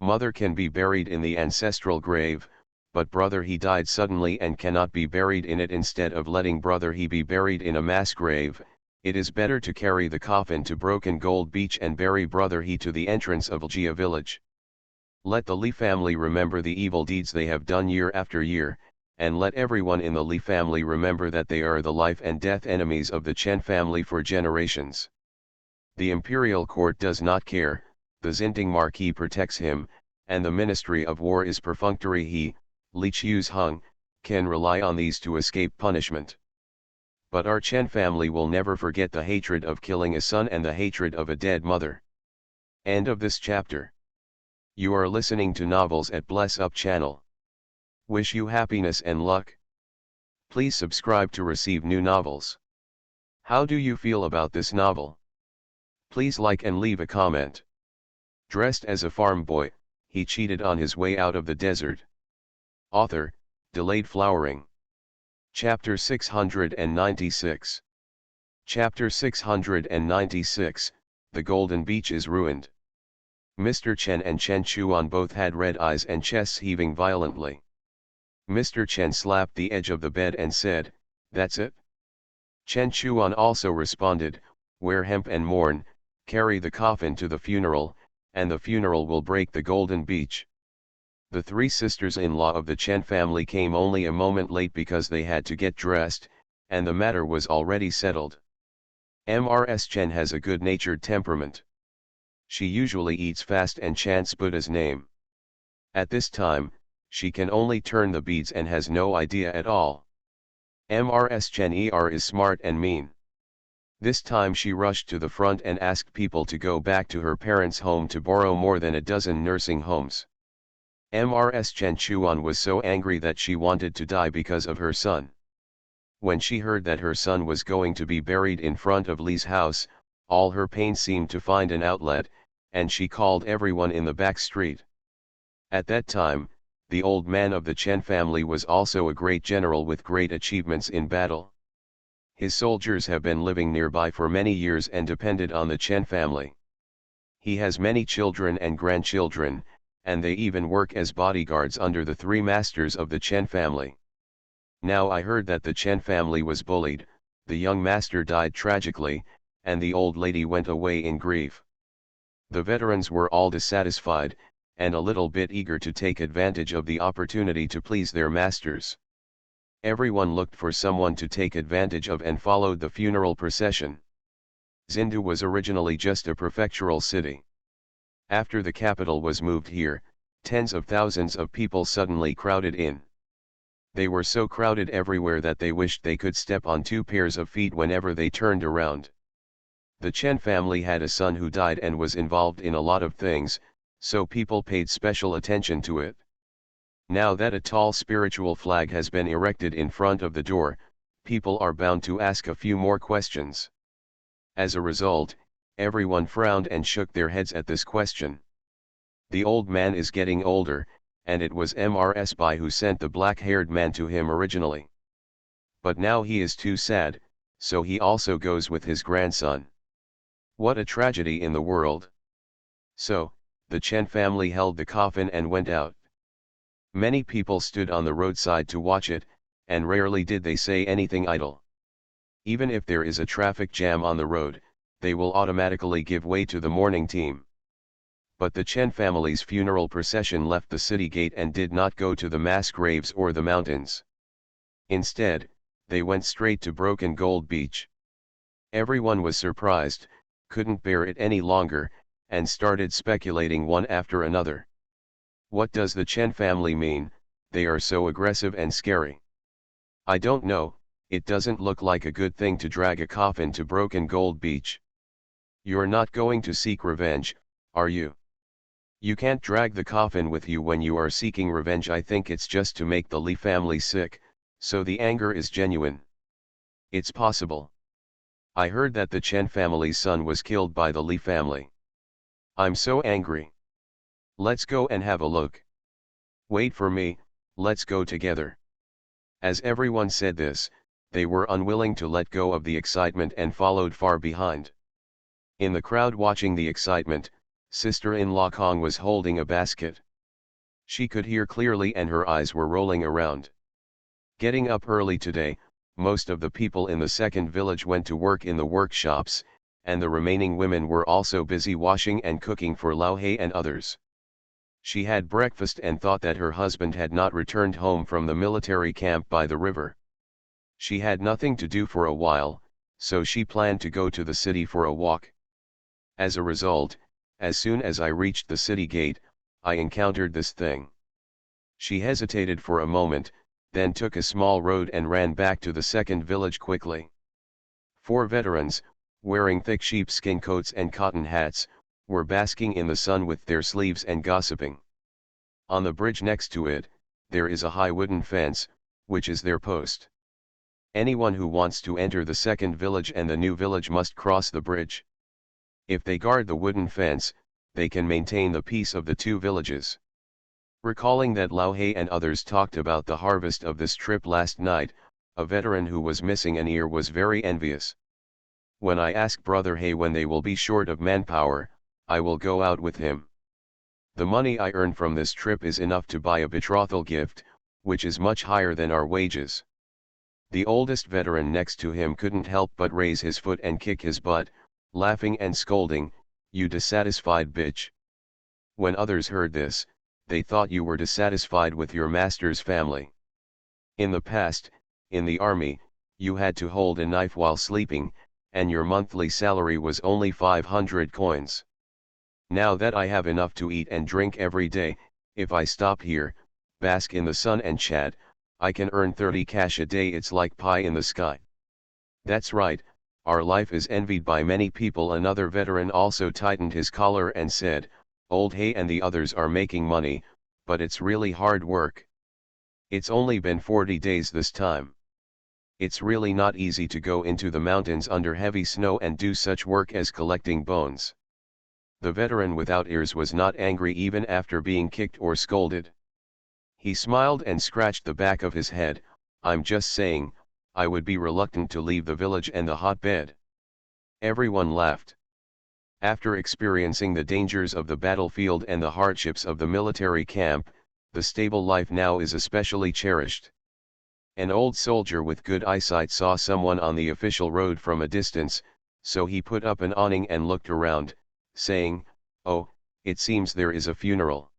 Mother can be buried in the ancestral grave, but brother He died suddenly and cannot be buried in it. Instead of letting brother He be buried in a mass grave, it is better to carry the coffin to Broken Gold Beach and bury brother He to the entrance of Ljia village. Let the Li family remember the evil deeds they have done year after year, and let everyone in the Li family remember that they are the life and death enemies of the Chen family for generations. The imperial court does not care, the Xinting Marquis protects him, and the Ministry of War is perfunctory. He, Li Qiu's hung, can rely on these to escape punishment. But our Chen family will never forget the hatred of killing a son and the hatred of a dead mother. End of this chapter. You are listening to Novels at Bless Up channel. Wish you happiness and luck. Please subscribe to receive new novels. How do you feel about this novel? Please like and leave a comment. Dressed as a farm boy, he cheated on his way out of the desert. Author, Delayed Flowering. Chapter 696. Chapter 696, The Golden Beach is Ruined. Mr. Chen and Chen Chuan both had red eyes and chests heaving violently. Mr. Chen slapped the edge of the bed and said, that's it? Chen Chuan also responded, wear hemp and mourn, carry the coffin to the funeral, and the funeral will break the Golden Beach. The three sisters-in-law of the Chen family came only a moment late because they had to get dressed, and the matter was already settled. Ms. Chen has a good-natured temperament. She usually eats fast and chants Buddha's name. At this time, she can only turn the beads and has no idea at all. Ms. Chen is smart and mean. This time she rushed to the front and asked people to go back to her parents' home to borrow more than a dozen nursing homes. Ms. Chen Chuan was so angry that she wanted to die because of her son. When she heard that her son was going to be buried in front of Li's house, all her pain seemed to find an outlet, and she called everyone in the back street. At that time, the old man of the Chen family was also a great general with great achievements in battle. His soldiers have been living nearby for many years and depended on the Chen family. He has many children and grandchildren, and they even work as bodyguards under the three masters of the Chen family. Now I heard that the Chen family was bullied, the young master died tragically, and the old lady went away in grief. The veterans were all dissatisfied, and a little bit eager to take advantage of the opportunity to please their masters. Everyone looked for someone to take advantage of and followed the funeral procession. Zindu was originally just a prefectural city. After the capital was moved here, tens of thousands of people suddenly crowded in. They were so crowded everywhere that they wished they could step on two pairs of feet whenever they turned around. The Chen family had a son who died and was involved in a lot of things, so people paid special attention to it. Now that a tall spiritual flag has been erected in front of the door, people are bound to ask a few more questions. As a result, everyone frowned and shook their heads at this question. The old man is getting older, and it was Mrs. Bai who sent the black-haired man to him originally. But now he is too sad, so he also goes with his grandson. What a tragedy in the world! So, the Chen family held the coffin and went out. Many people stood on the roadside to watch it, and rarely did they say anything idle. Even if there is a traffic jam on the road, they will automatically give way to the mourning team. But the Chen family's funeral procession left the city gate and did not go to the mass graves or the mountains. Instead, they went straight to Broken Gold Beach. Everyone was surprised, couldn't bear it any longer, and started speculating one after another. What does the Chen family mean? They are so aggressive and scary. I don't know, it doesn't look like a good thing to drag a coffin to Broken Gold Beach. You're not going to seek revenge, are you? You can't drag the coffin with you when you are seeking revenge. I think it's just to make the Li family sick, so the anger is genuine. It's possible. I heard that the Chen family's son was killed by the Li family. I'm so angry. Let's go and have a look. Wait for me, let's go together. As everyone said this, they were unwilling to let go of the excitement and followed far behind. In the crowd watching the excitement, sister-in-law Kong was holding a basket. She could hear clearly and her eyes were rolling around. Getting up early today, most of the people in the second village went to work in the workshops, and the remaining women were also busy washing and cooking for Lao Hei and others. She had breakfast and thought that her husband had not returned home from the military camp by the river. She had nothing to do for a while, so she planned to go to the city for a walk. As a result, as soon as I reached the city gate, I encountered this thing. She hesitated for a moment, then took a small road and ran back to the second village quickly. 4 veterans, wearing thick sheepskin coats and cotton hats, were basking in the sun with their sleeves and gossiping. On the bridge next to it, there is a high wooden fence, which is their post. Anyone who wants to enter the second village and the new village must cross the bridge. If they guard the wooden fence, they can maintain the peace of the two villages. Recalling that Lao Hei and others talked about the harvest of this trip last night, a veteran who was missing an ear was very envious. When I ask Brother Hei when they will be short of manpower, I will go out with him. The money I earn from this trip is enough to buy a betrothal gift, which is much higher than our wages. The oldest veteran next to him couldn't help but raise his foot and kick his butt, laughing and scolding, "You dissatisfied bitch." When others heard this, they thought you were dissatisfied with your master's family. In the past, in the army, you had to hold a knife while sleeping, and your monthly salary was only 500 coins. Now that I have enough to eat and drink every day, if I stop here, bask in the sun and chat, I can earn 30 cash a day. It's like pie in the sky. That's right, our life is envied by many people. Another veteran also tightened his collar and said, "Old Hay and the others are making money, but it's really hard work. It's only been 40 days this time. It's really not easy to go into the mountains under heavy snow and do such work as collecting bones. The veteran without ears was not angry even after being kicked or scolded. He smiled and scratched the back of his head. I'm just saying, I would be reluctant to leave the village and the hotbed. Everyone laughed. After experiencing the dangers of the battlefield and the hardships of the military camp, the stable life now is especially cherished. An old soldier with good eyesight saw someone on the official road from a distance, so he put up an awning and looked around, saying, "Oh, it seems there is a funeral."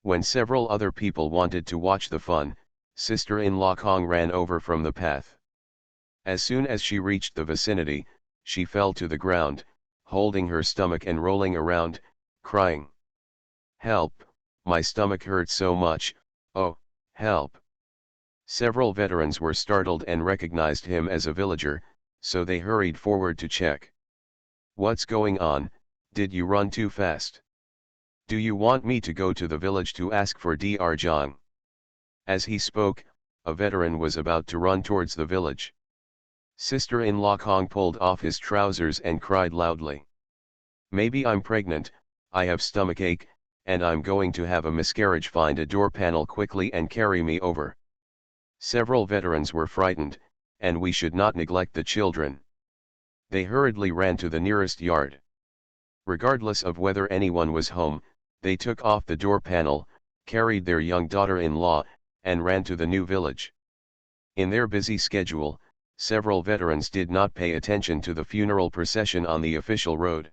When several other people wanted to watch the fun, sister-in-law Kong ran over from the path. As soon as she reached the vicinity, she fell to the ground, holding her stomach and rolling around, crying, "Help, my stomach hurts so much, oh, help." Several veterans were startled and recognized him as a villager, so they hurried forward to check. "What's going on? Did you run too fast? Do you want me to go to the village to ask for Dr. Zhang?" As he spoke, a veteran was about to run towards the village. Sister-in-law Kong pulled off his trousers and cried loudly, "Maybe I'm pregnant, I have stomachache, and I'm going to have a miscarriage. Find a door panel quickly and carry me over." Several veterans were frightened, and we should not neglect the children. They hurriedly ran to the nearest yard. Regardless of whether anyone was home, they took off the door panel, carried their young daughter-in-law, and ran to the new village. In their busy schedule, several veterans did not pay attention to the funeral procession on the official road.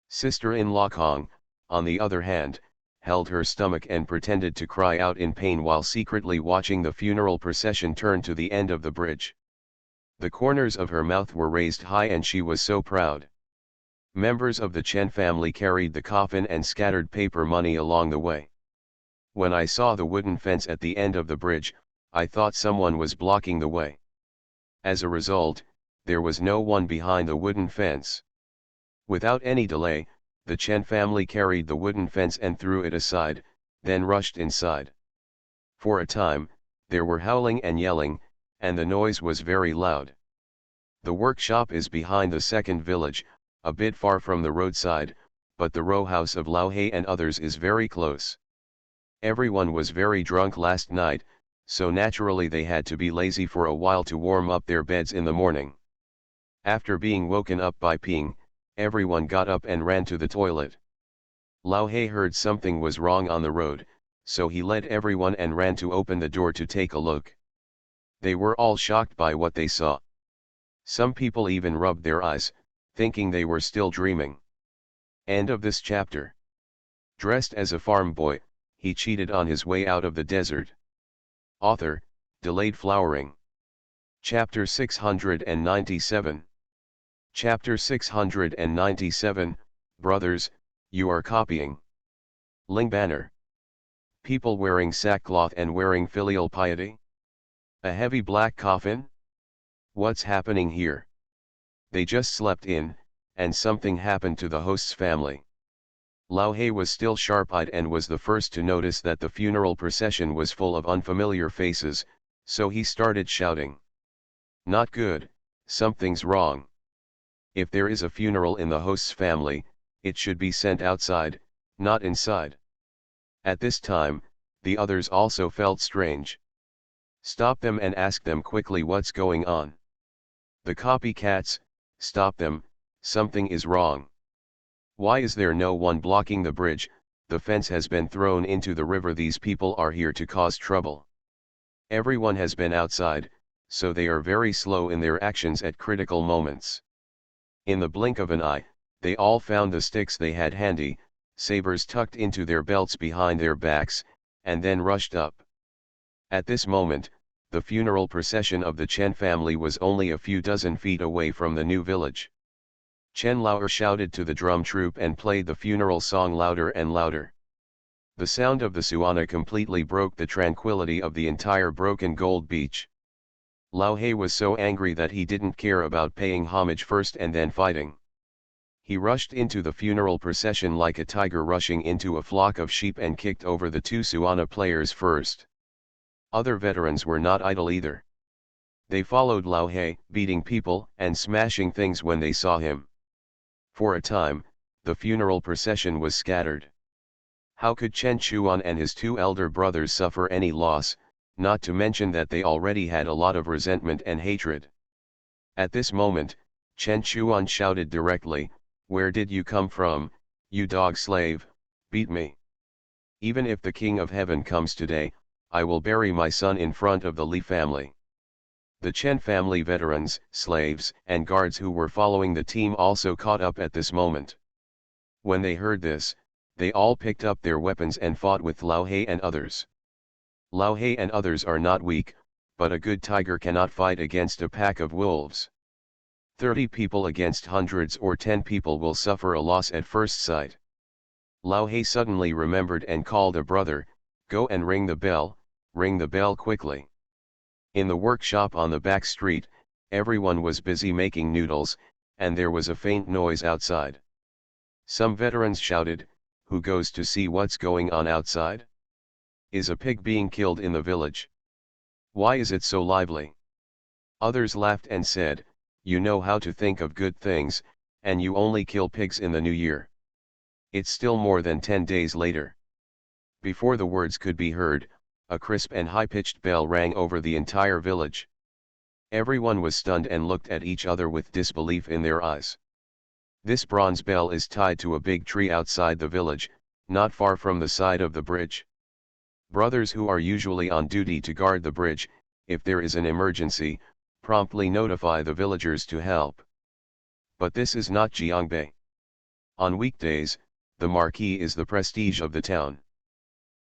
Sister-in-law Kong, on the other hand, held her stomach and pretended to cry out in pain while secretly watching the funeral procession turn to the end of the bridge. The corners of her mouth were raised high and she was so proud. Members of the Chen family carried the coffin and scattered paper money along the way. When I saw the wooden fence at the end of the bridge, I thought someone was blocking the way. As a result, there was no one behind the wooden fence. Without any delay, the Chen family carried the wooden fence and threw it aside, then rushed inside. For a time, there were howling and yelling, and the noise was very loud. The workshop is behind the second village, a bit far from the roadside, but the row house of Lao He and others is very close. Everyone was very drunk last night, so naturally they had to be lazy for a while to warm up their beds in the morning. After being woken up by peeing, everyone got up and ran to the toilet. Lao He heard something was wrong on the road, so he led everyone and ran to open the door to take a look. They were all shocked by what they saw. Some people even rubbed their eyes, thinking they were still dreaming. End of this chapter. Dressed as a farm boy, he cheated on his way out of the desert. Author, Delayed Flowering. Chapter 697. Chapter 697, Brothers, you are copying. Ling banner. People wearing sackcloth and wearing filial piety? A heavy black coffin? What's happening here? They just slept in, and something happened to the host's family. Lao He was still sharp-eyed and was the first to notice that the funeral procession was full of unfamiliar faces, so he started shouting. "Not good, something's wrong. If there is a funeral in the host's family, it should be sent outside, not inside." At this time, the others also felt strange. "Stop them and ask them quickly what's going on. The copycats, stop them, something is wrong. Why is there no one blocking the bridge? The fence has been thrown into the river. These people are here to cause trouble. Everyone has been outside, so they are very slow in their actions at critical moments." In the blink of an eye, they all found the sticks they had handy, sabers tucked into their belts behind their backs, and then rushed up. At this moment, the funeral procession of the Chen family was only a few dozen feet away from the new village. Chen Lao shouted to the drum troupe and played the funeral song louder and louder. The sound of the suana completely broke the tranquility of the entire broken gold beach. Lao He was so angry that he didn't care about paying homage first and then fighting. He rushed into the funeral procession like a tiger rushing into a flock of sheep and kicked over the two suana players first. Other veterans were not idle either. They followed Lao He, beating people and smashing things when they saw him. For a time, the funeral procession was scattered. How could Chen Chuan and his two elder brothers suffer any loss, not to mention that they already had a lot of resentment and hatred? At this moment, Chen Chuan shouted directly, "Where did you come from, you dog slave? Beat me. Even if the King of Heaven comes today, I will bury my son in front of the Li family." The Chen family veterans, slaves, and guards who were following the team also caught up at this moment. When they heard this, they all picked up their weapons and fought with Lao He and others. Lao He and others are not weak, but a good tiger cannot fight against a pack of wolves. 30 people against hundreds or 10 people will suffer a loss at first sight. Lao He suddenly remembered and called a brother, "Go and ring the bell quickly." In the workshop on the back street, everyone was busy making noodles, and there was a faint noise outside. Some veterans shouted, "Who goes to see what's going on outside? Is a pig being killed in the village? Why is it so lively?" Others laughed and said, "You know how to think of good things, and you only kill pigs in the new year. It's still more than 10 days later." Before the words could be heard, a crisp and high-pitched bell rang over the entire village. Everyone was stunned and looked at each other with disbelief in their eyes. This bronze bell is tied to a big tree outside the village, not far from the side of the bridge. Brothers who are usually on duty to guard the bridge, if there is an emergency, promptly notify the villagers to help. But this is not Jiangbei. On weekdays, the marquis is the prestige of the town.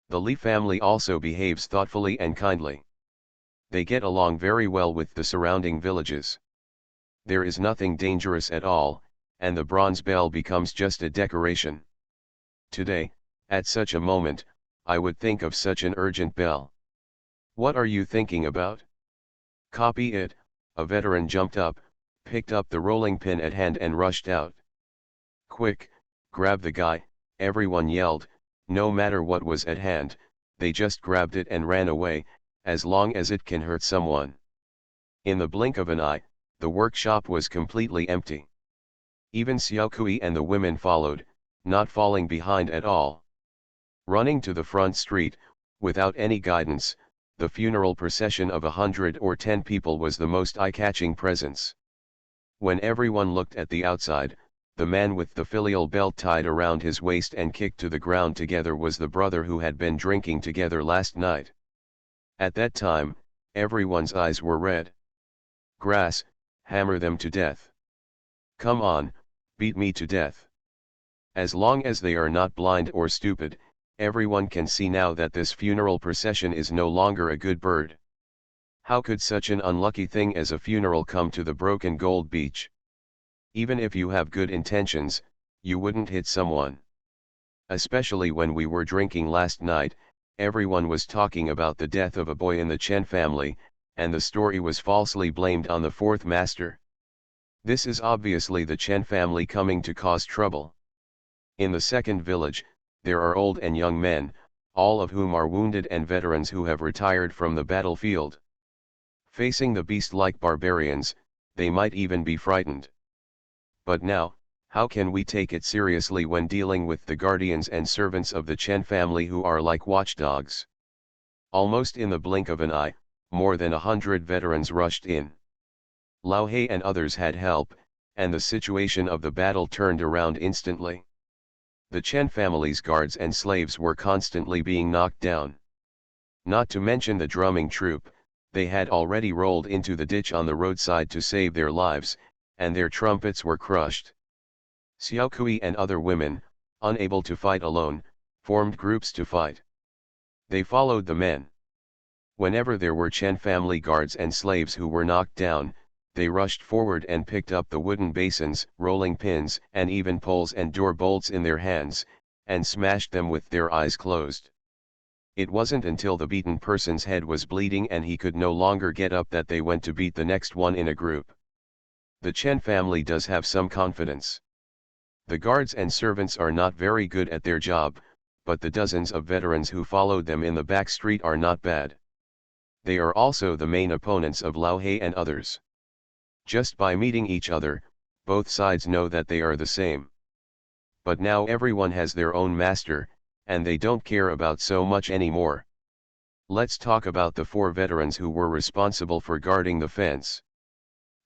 The Li family also behaves thoughtfully and kindly. They get along very well with the surrounding villages. There is nothing dangerous at all, and the bronze bell becomes just a decoration. Today, at such a moment, I would think of such an urgent bell. What are you thinking about? Copy it. A veteran jumped up, picked up the rolling pin at hand and rushed out. Quick, grab the guy, everyone yelled. No matter what was at hand, they just grabbed it and ran away, as long as it can hurt someone. In the blink of an eye, the workshop was completely empty. Even Xiao Kui and the women followed, not falling behind at all. Running to the front street, without any guidance, the funeral procession of 100 or 10 people was the most eye-catching presence. When everyone looked at the outside, the man with the filial belt tied around his waist and kicked to the ground together was the brother who had been drinking together last night. At that time, everyone's eyes were red. Grass, hammer them to death. Come on, beat me to death. As long as they are not blind or stupid, everyone can see now that this funeral procession is no longer a good bird. How could such an unlucky thing as a funeral come to the broken gold beach? Even if you have good intentions, you wouldn't hit someone. Especially when we were drinking last night, everyone was talking about the death of a boy in the Chen family, and the story was falsely blamed on the fourth master. This is obviously the Chen family coming to cause trouble. In the second village, there are old and young men, all of whom are wounded and veterans who have retired from the battlefield. Facing the beast-like barbarians, they might even be frightened. But now, how can we take it seriously when dealing with the guardians and servants of the Chen family who are like watchdogs? Almost in the blink of an eye, more than 100 veterans rushed in. Lao He and others had help, and the situation of the battle turned around instantly. The Chen family's guards and slaves were constantly being knocked down. Not to mention the drumming troupe, they had already rolled into the ditch on the roadside to save their lives, and their trumpets were crushed. Xiao Kui and other women, unable to fight alone, formed groups to fight. They followed the men. Whenever there were Chen family guards and slaves who were knocked down, they rushed forward and picked up the wooden basins, rolling pins, and even poles and door bolts in their hands, and smashed them with their eyes closed. It wasn't until the beaten person's head was bleeding and he could no longer get up that they went to beat the next one in a group. The Chen family does have some confidence. The guards and servants are not very good at their job, but the dozens of veterans who followed them in the back street are not bad. They are also the main opponents of Lao He and others. Just by meeting each other, both sides know that they are the same. but now everyone has their own master, and they don't care about so much anymore. Let's talk about the 4 veterans who were responsible for guarding the fence.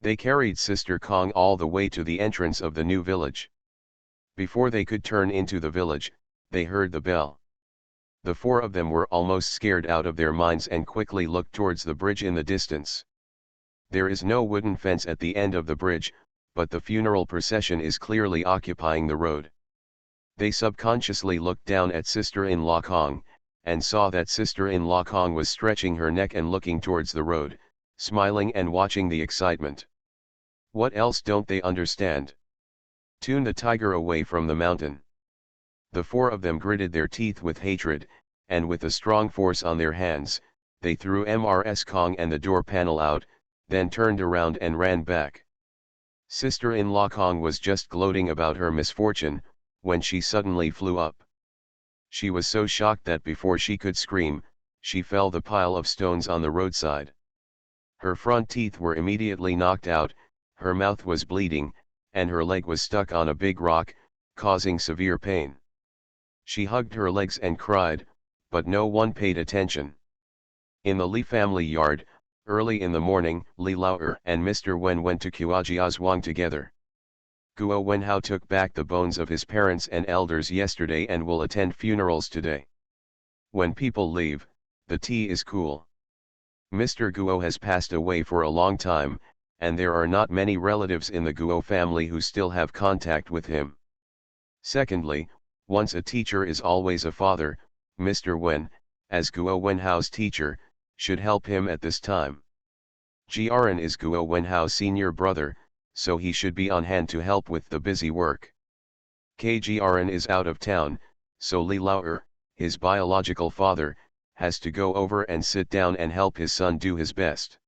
They carried Sister Kong all the way to the entrance of the new village. Before they could turn into the village, they heard the bell. The 4 of them were almost scared out of their minds and quickly looked towards the bridge in the distance. There is no wooden fence at the end of the bridge, but the funeral procession is clearly occupying the road. They subconsciously looked down at Sister-in-law Kong, and saw that Sister-in-law Kong was stretching her neck and looking towards the road, smiling and watching the excitement. What else don't they understand? Tune the tiger away from the mountain. The 4 of them gritted their teeth with hatred, and with a strong force on their hands, they threw Mrs. Kong and the door panel out, then turned around and ran back. Sister-in-law Kong was just gloating about her misfortune, when she suddenly flew up. She was so shocked that before she could scream, she fell the pile of stones on the roadside. Her front teeth were immediately knocked out, her mouth was bleeding, and her leg was stuck on a big rock, causing severe pain. She hugged her legs and cried, but no one paid attention. In the Li family yard, early in the morning, Li Lao'er and Mr. Wen went to Kuajiazhuang together. Guo Wenhao took back the bones of his parents and elders yesterday and will attend funerals today. When people leave, the tea is cool. Mr. Guo has passed away for a long time, and there are not many relatives in the Guo family who still have contact with him. Secondly, once a teacher is always a father. Mr. Wen, as Guo Wenhao's teacher, should help him at this time. Jiaran is Guo Wenhao's senior brother, so he should be on hand to help with the busy work. Jiaran is out of town, so Li Lao'er, his biological father, has to go over and sit down and help his son do his best.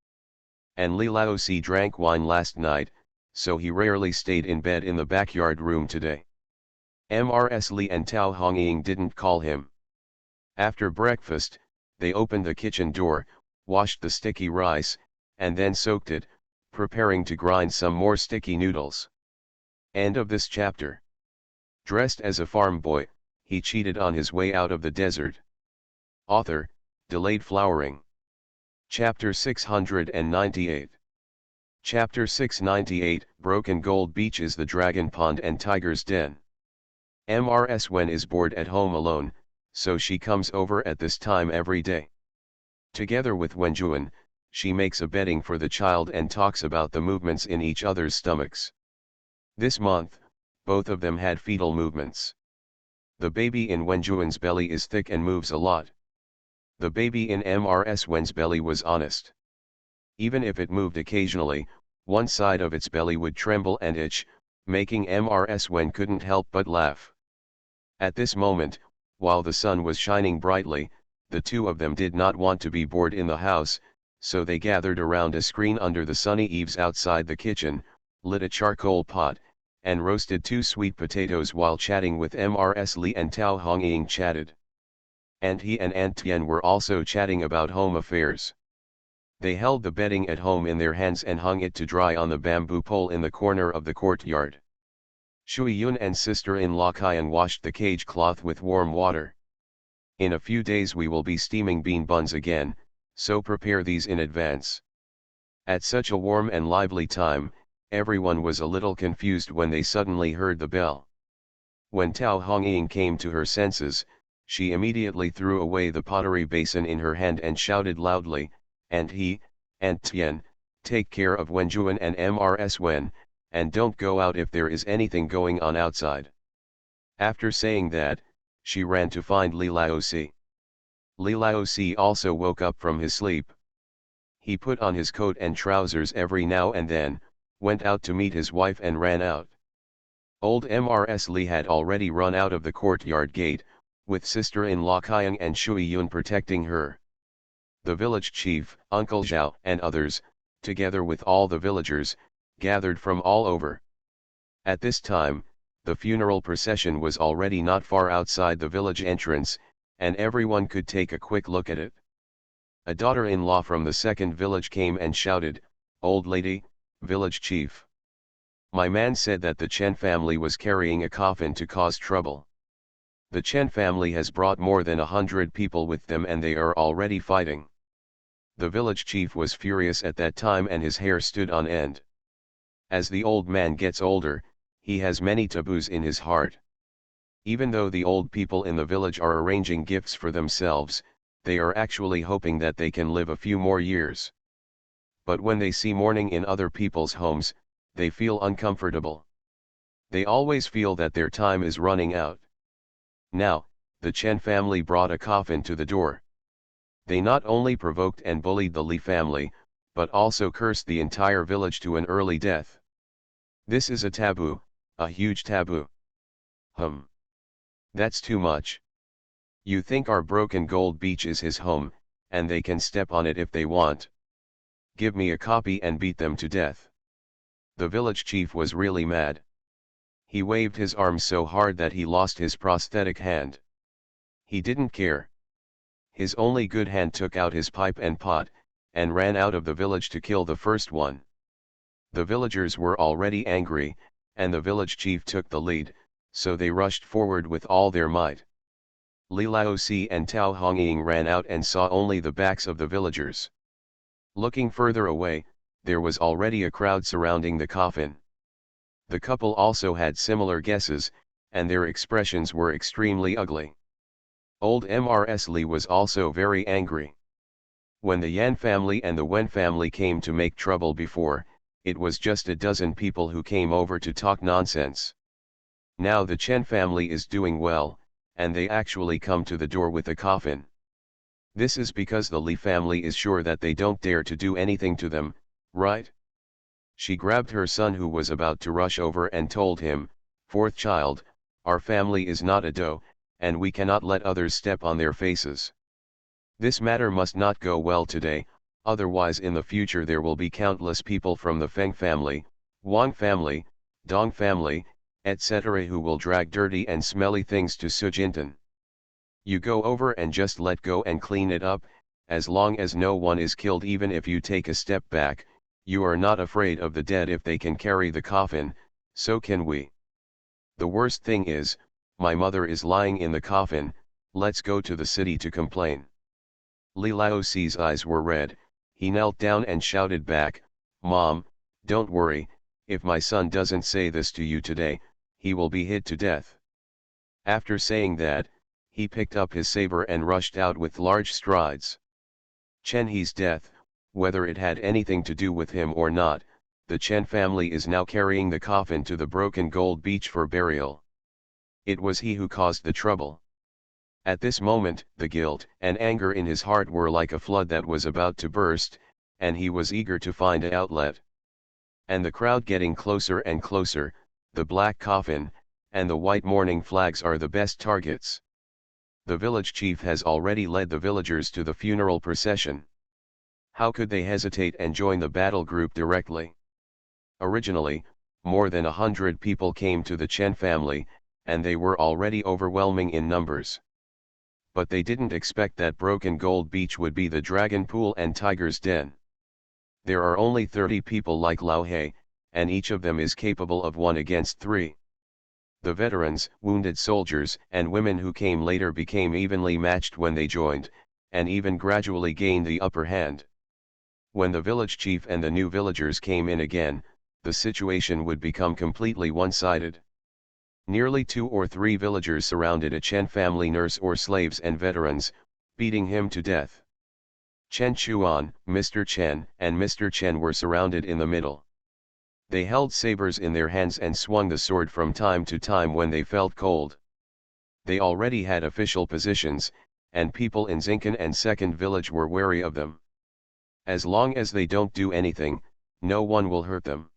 And Li Laozi drank wine last night, so he rarely stayed in bed in the backyard room today. Mrs. Li and Tao Hongying didn't call him. After breakfast, they opened the kitchen door, washed the sticky rice, and then soaked it, preparing to grind some more sticky noodles. End of this chapter. Dressed as a farm boy, he cheated on his way out of the desert. Author, Delayed Flowering. Chapter 698. Chapter 698, Broken Gold Beach is the Dragon Pond and Tiger's Den. Mrs. Wen is bored at home alone, so she comes over at this time every day. Together with Wenjuan, she makes a bedding for the child and talks about the movements in each other's stomachs. This month, both of them had fetal movements. The baby in Wenjuan's belly is thick and moves a lot. The baby in Mrs. Wen's belly was honest. Even if it moved occasionally, one side of its belly would tremble and itch, making Mrs. Wen couldn't help but laugh. At this moment, while the sun was shining brightly, the 2 of them did not want to be bored in the house, so they gathered around a screen under the sunny eaves outside the kitchen, lit a charcoal pot, and roasted 2 sweet potatoes while chatting with Mrs. Li and Tao Hongying chatted. And he and Aunt Tian were also chatting about home affairs. They held the bedding at home in their hands and hung it to dry on the bamboo pole in the corner of the courtyard. Shui Yun and sister-in-law Kaian washed the cage cloth with warm water. In a few days we will be steaming bean buns again, so prepare these in advance. At such a warm and lively time, everyone was a little confused when they suddenly heard the bell. When Tao Hongying came to her senses, she immediately threw away the pottery basin in her hand and shouted loudly, "And he, Aunt Tian, take care of Wenjuan and Mrs. Wen, and don't go out if there is anything going on outside." After saying that, she ran to find Li Laozi. Li Laozi also woke up from his sleep. He put on his coat and trousers every now and then, went out to meet his wife and ran out. Old Mrs. Li had already run out of the courtyard gate, with sister-in-law Kaiang and Shui Yun protecting her. The village chief, Uncle Zhao and others, together with all the villagers, gathered from all over. At this time, the funeral procession was already not far outside the village entrance, and everyone could take a quick look at it. A daughter-in-law from the second village came and shouted, "Old lady, village chief. My man said that the Chen family was carrying a coffin to cause trouble. The Chen family has brought more than 100 people with them and they are already fighting. The village chief was furious at that time and his hair stood on end. As the old man gets older, he has many taboos in his heart. Even though the old people in the village are arranging gifts for themselves, they are actually hoping that they can live a few more years. But when they see mourning in other people's homes, they feel uncomfortable. They always feel that their time is running out. Now, the Chen family brought a coffin to the door. They not only provoked and bullied the Li family, but also cursed the entire village to an early death. This is a taboo, a huge taboo. That's too much. You think our broken gold beach is his home, and they can step on it if they want. Give me a copy and beat them to death. The village chief was really mad. He waved his arms so hard that he lost his prosthetic hand. He didn't care. His only good hand took out his pipe and pot, and ran out of the village to kill the first one. The villagers were already angry, and the village chief took the lead, so they rushed forward with all their might. Li Laozi and Tao Hongying ran out and saw only the backs of the villagers. Looking further away, there was already a crowd surrounding the coffin. The couple also had similar guesses, and their expressions were extremely ugly. Old Mrs. Li was also very angry. When the Yan family and the Wen family came to make trouble before, it was just a dozen people who came over to talk nonsense. Now the Chen family is doing well, and they actually come to the door with a coffin. This is because the Li family is sure that they don't dare to do anything to them, right? She grabbed her son who was about to rush over and told him, "Fourth child, our family is not a doe, and we cannot let others step on their faces. This matter must not go well today, otherwise in the future there will be countless people from the Feng family, Wang family, Dong family, etc. who will drag dirty and smelly things to Sujintan. You go over and just let go and clean it up, as long as no one is killed. Even if you take a step back, you are not afraid of the dead. If they can carry the coffin, so can we. The worst thing is, my mother is lying in the coffin, let's go to the city to complain." Li Laozi's eyes were red, he knelt down and shouted back, "Mom, don't worry, if my son doesn't say this to you today, he will be hit to death." After saying that, he picked up his saber and rushed out with large strides. Chen He's death, whether it had anything to do with him or not, the Chen family is now carrying the coffin to the broken gold beach for burial. It was he who caused the trouble. At this moment, the guilt and anger in his heart were like a flood that was about to burst, and he was eager to find an outlet. And the crowd getting closer and closer, the black coffin, and the white mourning flags are the best targets. The village chief has already led the villagers to the funeral procession. How could they hesitate and join the battle group directly? Originally, more than 100 people came to the Chen family, and they were already overwhelming in numbers. But they didn't expect that broken gold beach would be the dragon pool and tiger's den. There are only 30 people like Lao He, and each of them is capable of 1 against 3. The veterans, wounded soldiers, and women who came later became evenly matched when they joined, and even gradually gained the upper hand. When the village chief and the new villagers came in again, the situation would become completely one-sided. Nearly 2 or 3 villagers surrounded a Chen family nurse or slaves and veterans, beating him to death. Chen Chuan, Mr. Chen, and Mr. Chen were surrounded in the middle. They held sabers in their hands and swung the sword from time to time when they felt cold. They already had official positions, and people in Zincan and Second Village were wary of them. As long as they don't do anything, no one will hurt them.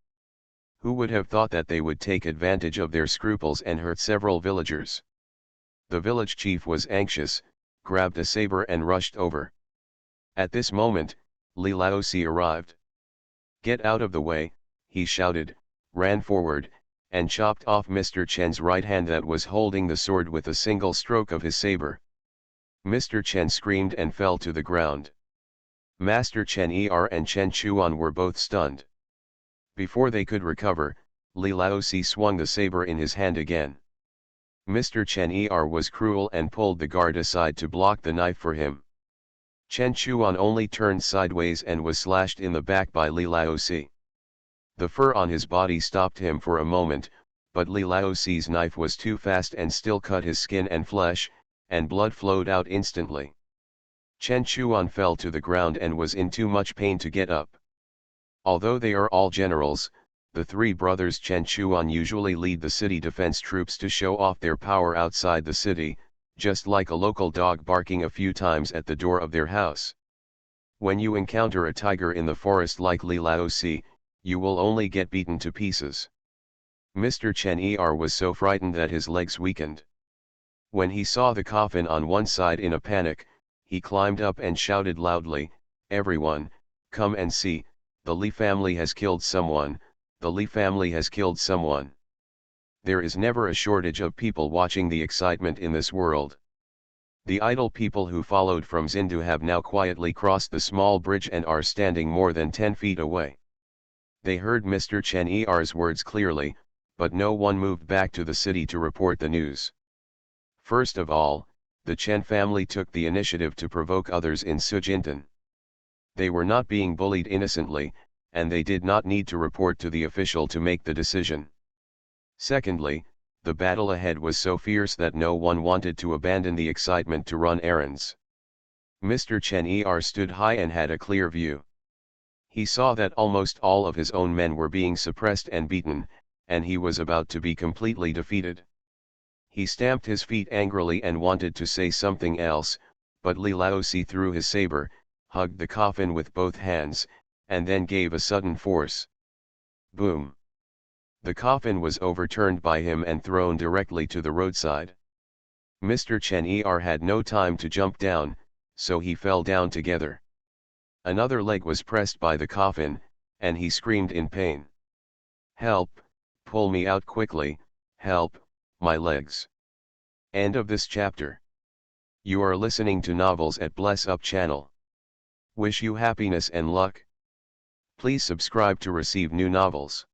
Who would have thought that they would take advantage of their scruples and hurt several villagers? The village chief was anxious, grabbed a saber and rushed over. At this moment, Li Laozi arrived. "Get out of the way," he shouted, ran forward, and chopped off Mr. Chen's right hand that was holding the sword with a single stroke of his saber. Mr. Chen screamed and fell to the ground. Master Chen Er and Chen Chuan were both stunned. Before they could recover, Li Laozi swung the saber in his hand again. Mr. Chen Er was cruel and pulled the guard aside to block the knife for him. Chen Chuan only turned sideways and was slashed in the back by Li Laozi. The fur on his body stopped him for a moment, but Li Laozi's knife was too fast and still cut his skin and flesh, and blood flowed out instantly. Chen Chuan fell to the ground and was in too much pain to get up. Although they are all generals, the three brothers Chen Chuan usually lead the city defense troops to show off their power outside the city, just like a local dog barking a few times at the door of their house. When you encounter a tiger in the forest like Li Laozi, you will only get beaten to pieces. Mr. Chen Er was so frightened that his legs weakened. When he saw the coffin on one side in a panic, he climbed up and shouted loudly, "Everyone, come and see, the Li family has killed someone, the Li family has killed someone." There is never a shortage of people watching the excitement in this world. The idle people who followed from Zindu have now quietly crossed the small bridge and are standing more than 10 feet away. They heard Mr. Chen Er's words clearly, but no one moved back to the city to report the news. First of all, the Chen family took the initiative to provoke others in Sujintan. They were not being bullied innocently, and they did not need to report to the official to make the decision. Secondly, the battle ahead was so fierce that no one wanted to abandon the excitement to run errands. Mr. Chen Er stood high and had a clear view. He saw that almost all of his own men were being suppressed and beaten, and he was about to be completely defeated. He stamped his feet angrily and wanted to say something else, but Li Laozi threw his saber, hugged the coffin with both hands, and then gave a sudden force. Boom! The coffin was overturned by him and thrown directly to the roadside. Mr. Chen Er had no time to jump down, so he fell down together. Another leg was pressed by the coffin, and he screamed in pain. "Help, pull me out quickly, help, my legs." End of this chapter. You are listening to Novels at Bless Up channel. Wish you happiness and luck. Please subscribe to receive new novels.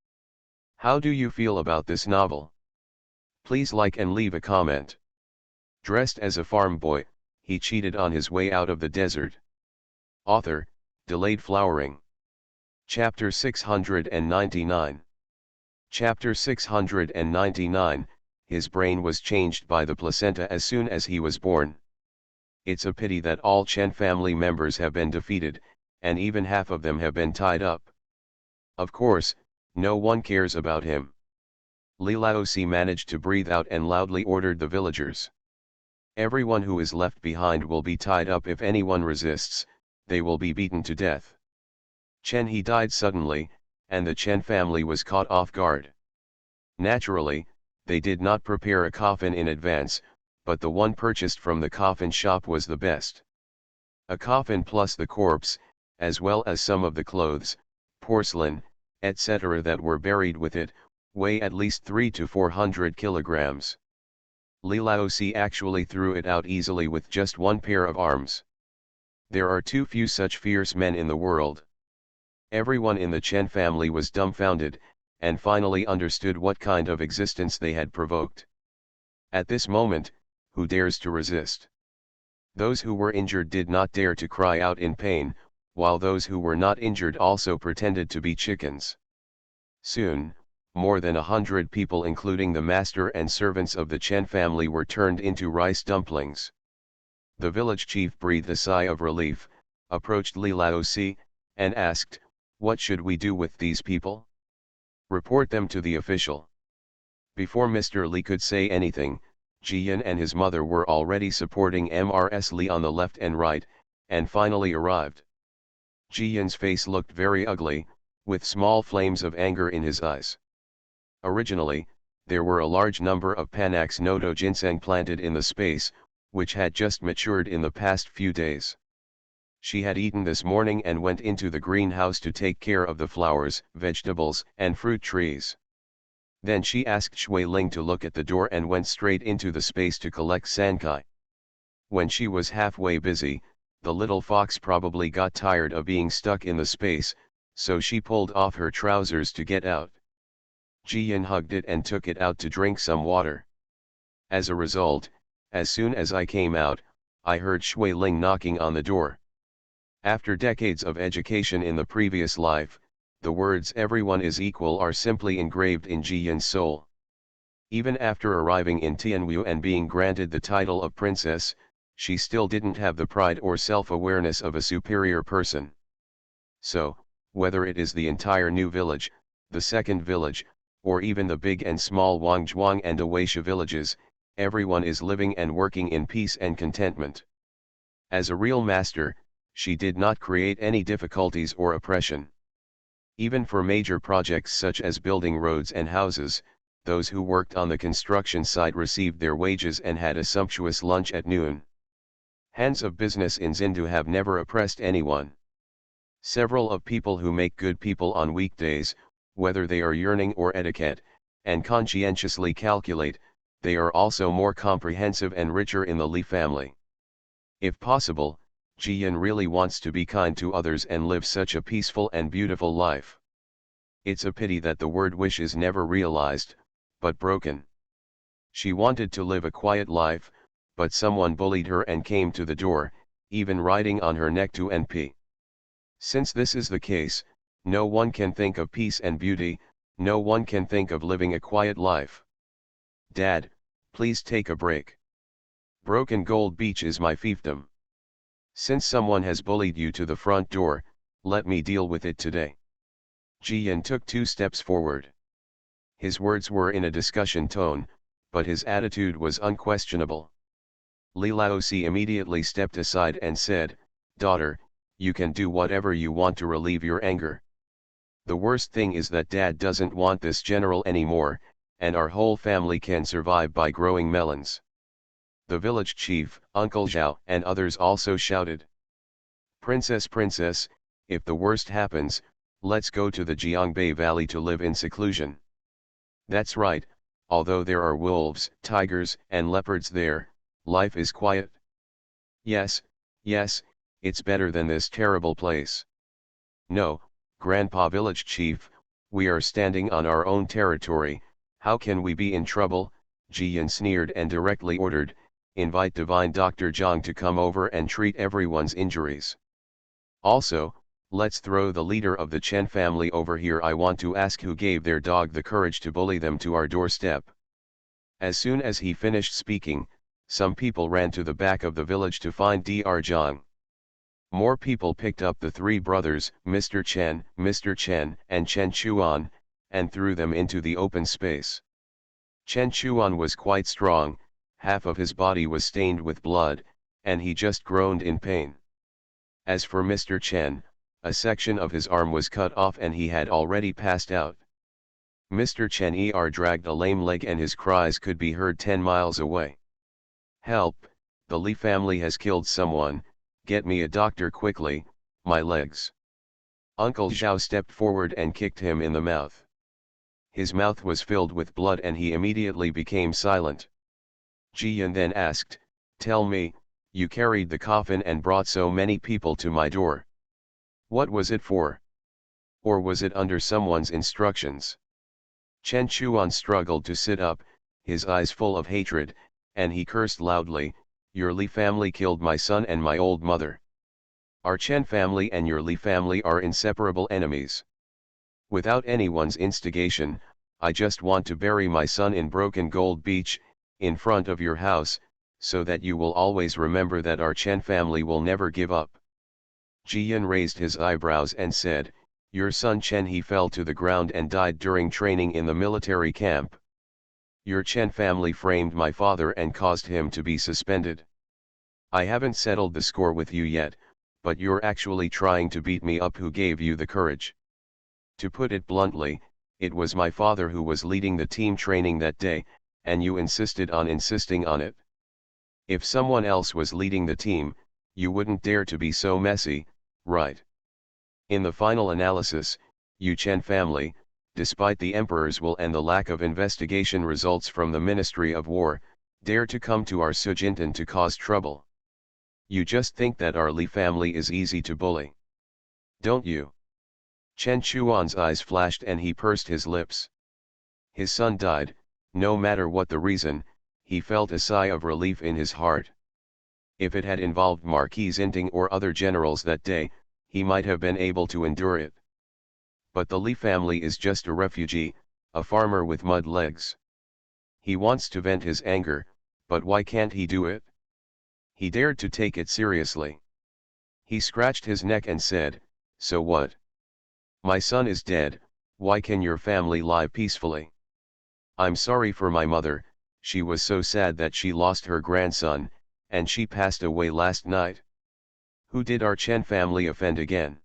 How do you feel about this novel? Please like and leave a comment. Dressed as a farm boy, he cheated on his way out of the desert. Author, Delayed Flowering. Chapter 699. Chapter 699, his brain was changed by the placenta as soon as he was born. It's a pity that all Chen family members have been defeated, and even half of them have been tied up. Of course, no one cares about him. Li Laozi managed to breathe out and loudly ordered the villagers. Everyone who is left behind will be tied up. If anyone resists, they will be beaten to death. Chen He died suddenly, and the Chen family was caught off guard. Naturally, they did not prepare a coffin in advance, but the one purchased from the coffin shop was the best. A coffin plus the corpse, as well as some of the clothes, porcelain, etc. that were buried with it, weigh at least 300 to 400 kilograms. Li Laozi actually threw it out easily with just one pair of arms. There are too few such fierce men in the world. Everyone in the Chen family was dumbfounded, and finally understood what kind of existence they had provoked. At this moment, who dares to resist? Those who were injured did not dare to cry out in pain, while those who were not injured also pretended to be chickens. Soon, more than 100 people including the master and servants of the Chen family were turned into rice dumplings. The village chief breathed a sigh of relief, approached Li Laozi, and asked, "What should we do with these people?" "Report them to the official." Before Mr. Li could say anything, Jiyan and his mother were already supporting Mrs. Li on the left and right, and finally arrived. Jiyan's face looked very ugly, with small flames of anger in his eyes. Originally, there were a large number of Panax noto ginseng planted in the space, which had just matured in the past few days. She had eaten this morning and went into the greenhouse to take care of the flowers, vegetables, and fruit trees. Then she asked Shui Ling to look at the door and went straight into the space to collect sankai. When she was halfway busy, the little fox probably got tired of being stuck in the space, so she pulled off her trousers to get out. Jiyan hugged it and took it out to drink some water. As a result, as soon as I came out, I heard Shui Ling knocking on the door. After decades of education in the previous life, the words "everyone is equal" are simply engraved in Jiyan's soul. Even after arriving in Tianwu and being granted the title of princess, she still didn't have the pride or self-awareness of a superior person. So, whether it is the entire new village, the second village, or even the big and small Wangzhuang and Awaisha villages, everyone is living and working in peace and contentment. As a real master, she did not create any difficulties or oppression. Even for major projects such as building roads and houses, those who worked on the construction site received their wages and had a sumptuous lunch at noon. Hands of business in Zindu have never oppressed anyone. Several of people who make good people on weekdays, whether they are yearning or etiquette, and conscientiously calculate, they are also more comprehensive and richer in the Li family. If possible, Jiyan really wants to be kind to others and live such a peaceful and beautiful life. It's a pity that the word wish is never realized, but broken. She wanted to live a quiet life, but someone bullied her and came to the door, even riding on her neck to NP. Since this is the case, no one can think of peace and beauty, no one can think of living a quiet life. Dad, please take a break. Broken Gold Beach is my fiefdom. Since someone has bullied you to the front door, let me deal with it today. Jiyan took 2 steps forward. His words were in a discussion tone, but his attitude was unquestionable. Li Laozi immediately stepped aside and said, "Daughter, you can do whatever you want to relieve your anger. The worst thing is that Dad doesn't want this general anymore, and our whole family can survive by growing melons." The village chief, Uncle Zhao, and others also shouted, "Princess, princess, if the worst happens, let's go to the Jiangbei Valley to live in seclusion." That's right, although there are wolves, tigers, and leopards there, life is quiet. Yes, yes, it's better than this terrible place. No, Grandpa Village Chief, we are standing on our own territory, how can we be in trouble? Jiyan sneered and directly ordered, "Invite Divine Dr. Zhang to come over and treat everyone's injuries. Also, let's throw the leader of the Chen family over here. I want to ask who gave their dog the courage to bully them to our doorstep." As soon as he finished speaking, some people ran to the back of the village to find Dr. Zhang. More people picked up the 3 brothers, Mr. Chen, and Chen Chuan, and threw them into the open space. Chen Chuan was quite strong, half of his body was stained with blood, and he just groaned in pain. As for Mr. Chen, a section of his arm was cut off and he had already passed out. Mr. Chen dragged a lame leg and his cries could be heard 10 miles away. "Help, the Li family has killed someone, get me a doctor quickly, my legs." Uncle Zhao stepped forward and kicked him in the mouth. His mouth was filled with blood and he immediately became silent. Jiyan then asked, "Tell me, you carried the coffin and brought so many people to my door. What was it for? Or was it under someone's instructions?" Chen Chuan struggled to sit up, his eyes full of hatred, and he cursed loudly, "Your Li family killed my son and my old mother. Our Chen family and your Li family are inseparable enemies. Without anyone's instigation, I just want to bury my son in Broken Gold Beach, in front of your house, so that you will always remember that our Chen family will never give up." Jiyan raised his eyebrows and said, "Your son Chen, he fell to the ground and died during training in the military camp. Your Chen family framed my father and caused him to be suspended. I haven't settled the score with you yet, but you're actually trying to beat me up. Who gave you the courage? To put it bluntly, it was my father who was leading the team training that day, and you insisted on insisting on it. If someone else was leading the team, you wouldn't dare to be so messy, right? In the final analysis, you Chen family, despite the emperor's will and the lack of investigation results from the Ministry of War, dare to come to our Sujintan to cause trouble. You just think that our Li family is easy to bully. Don't you?" Chen Chuan's eyes flashed and he pursed his lips. His son died, no matter what the reason, he felt a sigh of relief in his heart. If it had involved Marquis Inting or other generals that day, he might have been able to endure it. But the Li family is just a refugee, a farmer with mud legs. He wants to vent his anger, but why can't he do it? He dared to take it seriously. He scratched his neck and said, "So what? My son is dead, why can your family lie peacefully? I'm sorry for my mother, she was so sad that she lost her grandson, and she passed away last night. Who did our Chen family offend again?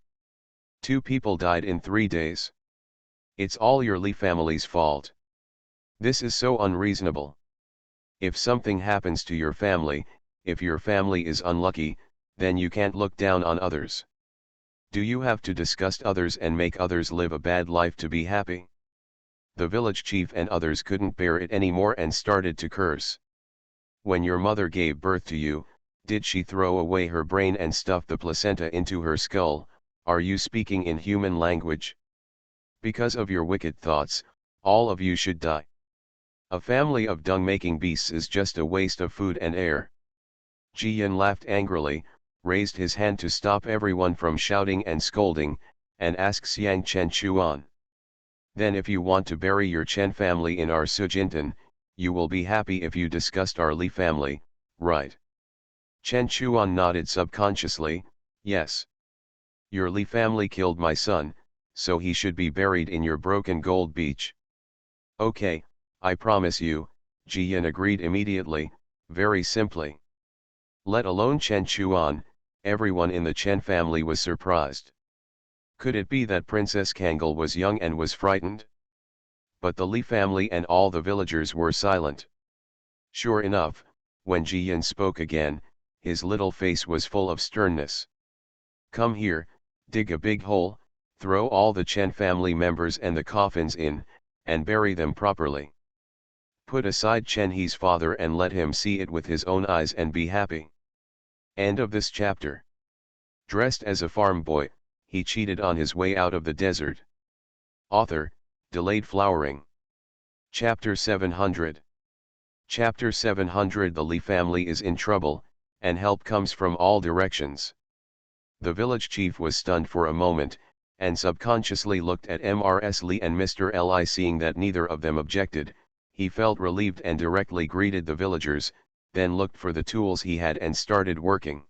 2 people died in 3 days. It's all your Li family's fault. This is so unreasonable. If something happens to your family, if your family is unlucky, then you can't look down on others. Do you have to disgust others and make others live a bad life to be happy?" The village chief and others couldn't bear it anymore and started to curse. "When your mother gave birth to you, did she throw away her brain and stuff the placenta into her skull? Are you speaking in human language? Because of your wicked thoughts, all of you should die. A family of dung-making beasts is just a waste of food and air." Ji Yan laughed angrily, raised his hand to stop everyone from shouting and scolding, and asked Xiang Chen Chuan. "Then if you want to bury your Chen family in our Sujintan, you will be happy if you disgust our Li family, right?" Chen Chuan nodded subconsciously, "Yes. Your Li family killed my son, so he should be buried in your broken gold beach." "Okay, I promise you," Ji Yan agreed immediately, very simply. Let alone Chen Chuan, everyone in the Chen family was surprised. Could it be that Princess Kangal was young and was frightened? But the Li family and all the villagers were silent. Sure enough, when Ji Yan spoke again, his little face was full of sternness. "Come here, dig a big hole, throw all the Chen family members and the coffins in, and bury them properly. Put aside Chen He's father and let him see it with his own eyes and be happy." End of this chapter. Dressed as a farm boy, he cheated on his way out of the desert. Author, Delayed Flowering. Chapter 700. Chapter 700. The Li family is in trouble, and help comes from all directions. The village chief was stunned for a moment, and subconsciously looked at Mrs. Li and Mr. Li. Seeing that neither of them objected, he felt relieved and directly greeted the villagers, then looked for the tools he had and started working.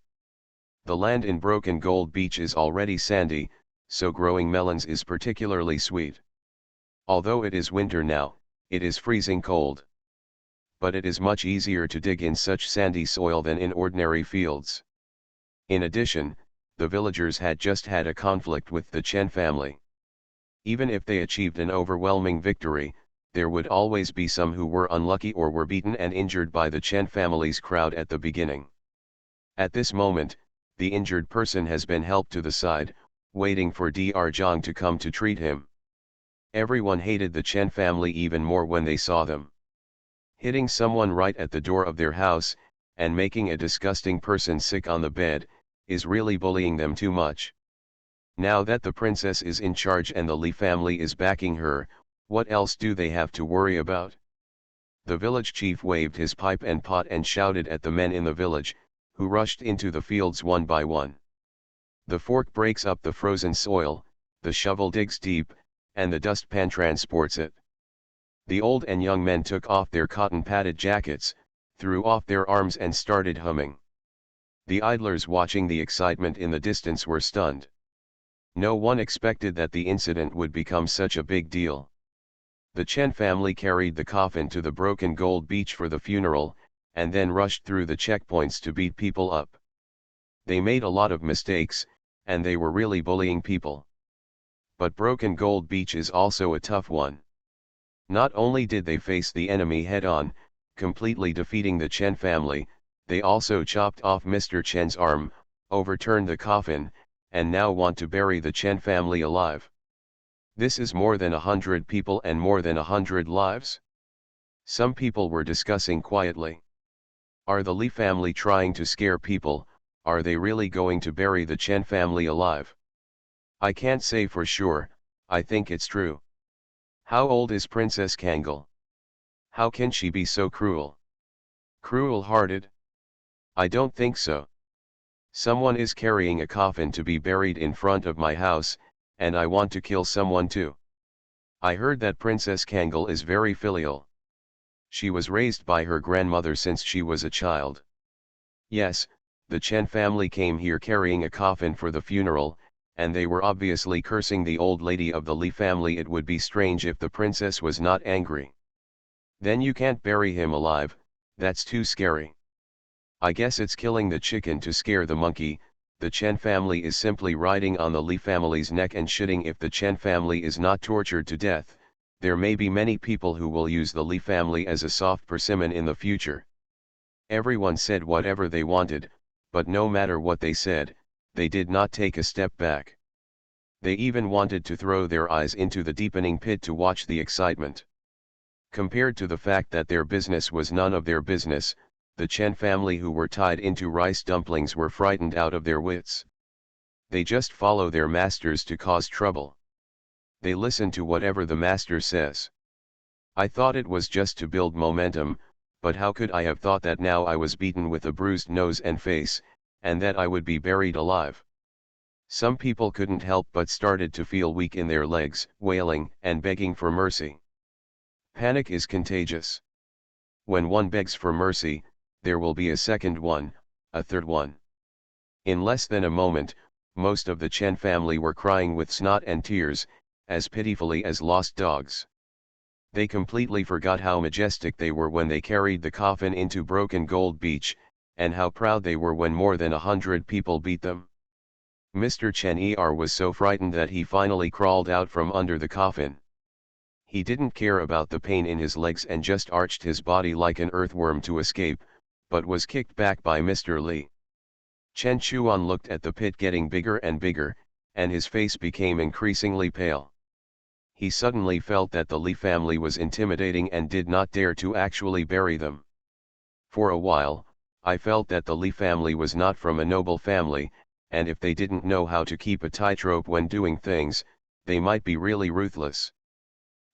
The land in Broken Gold Beach is already sandy, so growing melons is particularly sweet. Although it is winter now, it is freezing cold. But it is much easier to dig in such sandy soil than in ordinary fields. In addition, the villagers had just had a conflict with the Chen family. Even if they achieved an overwhelming victory, there would always be some who were unlucky or were beaten and injured by the Chen family's crowd at the beginning. At this moment, the injured person has been helped to the side, waiting for Dr. Zhang to come to treat him. Everyone hated the Chen family even more when they saw them. Hitting someone right at the door of their house, and making a disgusting person sick on the bed, is really bullying them too much. Now that the princess is in charge and the Li family is backing her, what else do they have to worry about? The village chief waved his pipe and pot and shouted at the men in the village, who rushed into the fields one by one. The fork breaks up the frozen soil, the shovel digs deep, and the dustpan transports it. The old and young men took off their cotton-padded jackets, threw off their arms and started humming. The idlers watching the excitement in the distance were stunned. No one expected that the incident would become such a big deal. The Chen family carried the coffin to the Broken Gold Beach for the funeral, and then rushed through the checkpoints to beat people up. They made a lot of mistakes, and they were really bullying people. But Broken Gold Beach is also a tough one. Not only did they face the enemy head-on, completely defeating the Chen family, they also chopped off Mr. Chen's arm, overturned the coffin, and now want to bury the Chen family alive. This is more than 100 people and more than 100 lives? Some people were discussing quietly. Are the Li family trying to scare people? Are they really going to bury the Chen family alive? I can't say for sure, I think it's true. How old is Princess Kangal? How can she be so cruel? Cruel-hearted? I don't think so. Someone is carrying a coffin to be buried in front of my house, and I want to kill someone too. I heard that Princess Kangal is very filial. She was raised by her grandmother since she was a child. Yes, the Chen family came here carrying a coffin for the funeral, and they were obviously cursing the old lady of the Li family. It would be strange if the princess was not angry. Then you can't bury him alive, that's too scary. I guess it's killing the chicken to scare the monkey. The Chen family is simply riding on the Li family's neck and shitting. If the Chen family is not tortured to death, there may be many people who will use the Li family as a soft persimmon in the future. Everyone said whatever they wanted, but no matter what they said, they did not take a step back. They even wanted to throw their eyes into the deepening pit to watch the excitement. Compared to the fact that their business was none of their business, the Chen family who were tied into rice dumplings were frightened out of their wits. They just follow their masters to cause trouble. They listen to whatever the master says. I thought it was just to build momentum, but how could I have thought that now I was beaten with a bruised nose and face, and that I would be buried alive? Some people couldn't help but started to feel weak in their legs, wailing and begging for mercy. Panic is contagious. When one begs for mercy, there will be a second one, a third one. In less than a moment, most of the Chen family were crying with snot and tears, as pitifully as lost dogs. They completely forgot how majestic they were when they carried the coffin into Broken Gold Beach, and how proud they were when more than 100 people beat them. Mr. Chen was so frightened that he finally crawled out from under the coffin. He didn't care about the pain in his legs and just arched his body like an earthworm to escape, but was kicked back by Mr. Li. Chen Chuan looked at the pit getting bigger and bigger, and his face became increasingly pale. He suddenly felt that the Li family was intimidating and did not dare to actually bury them. For a while, I felt that the Li family was not from a noble family, and if they didn't know how to keep a tightrope when doing things, they might be really ruthless.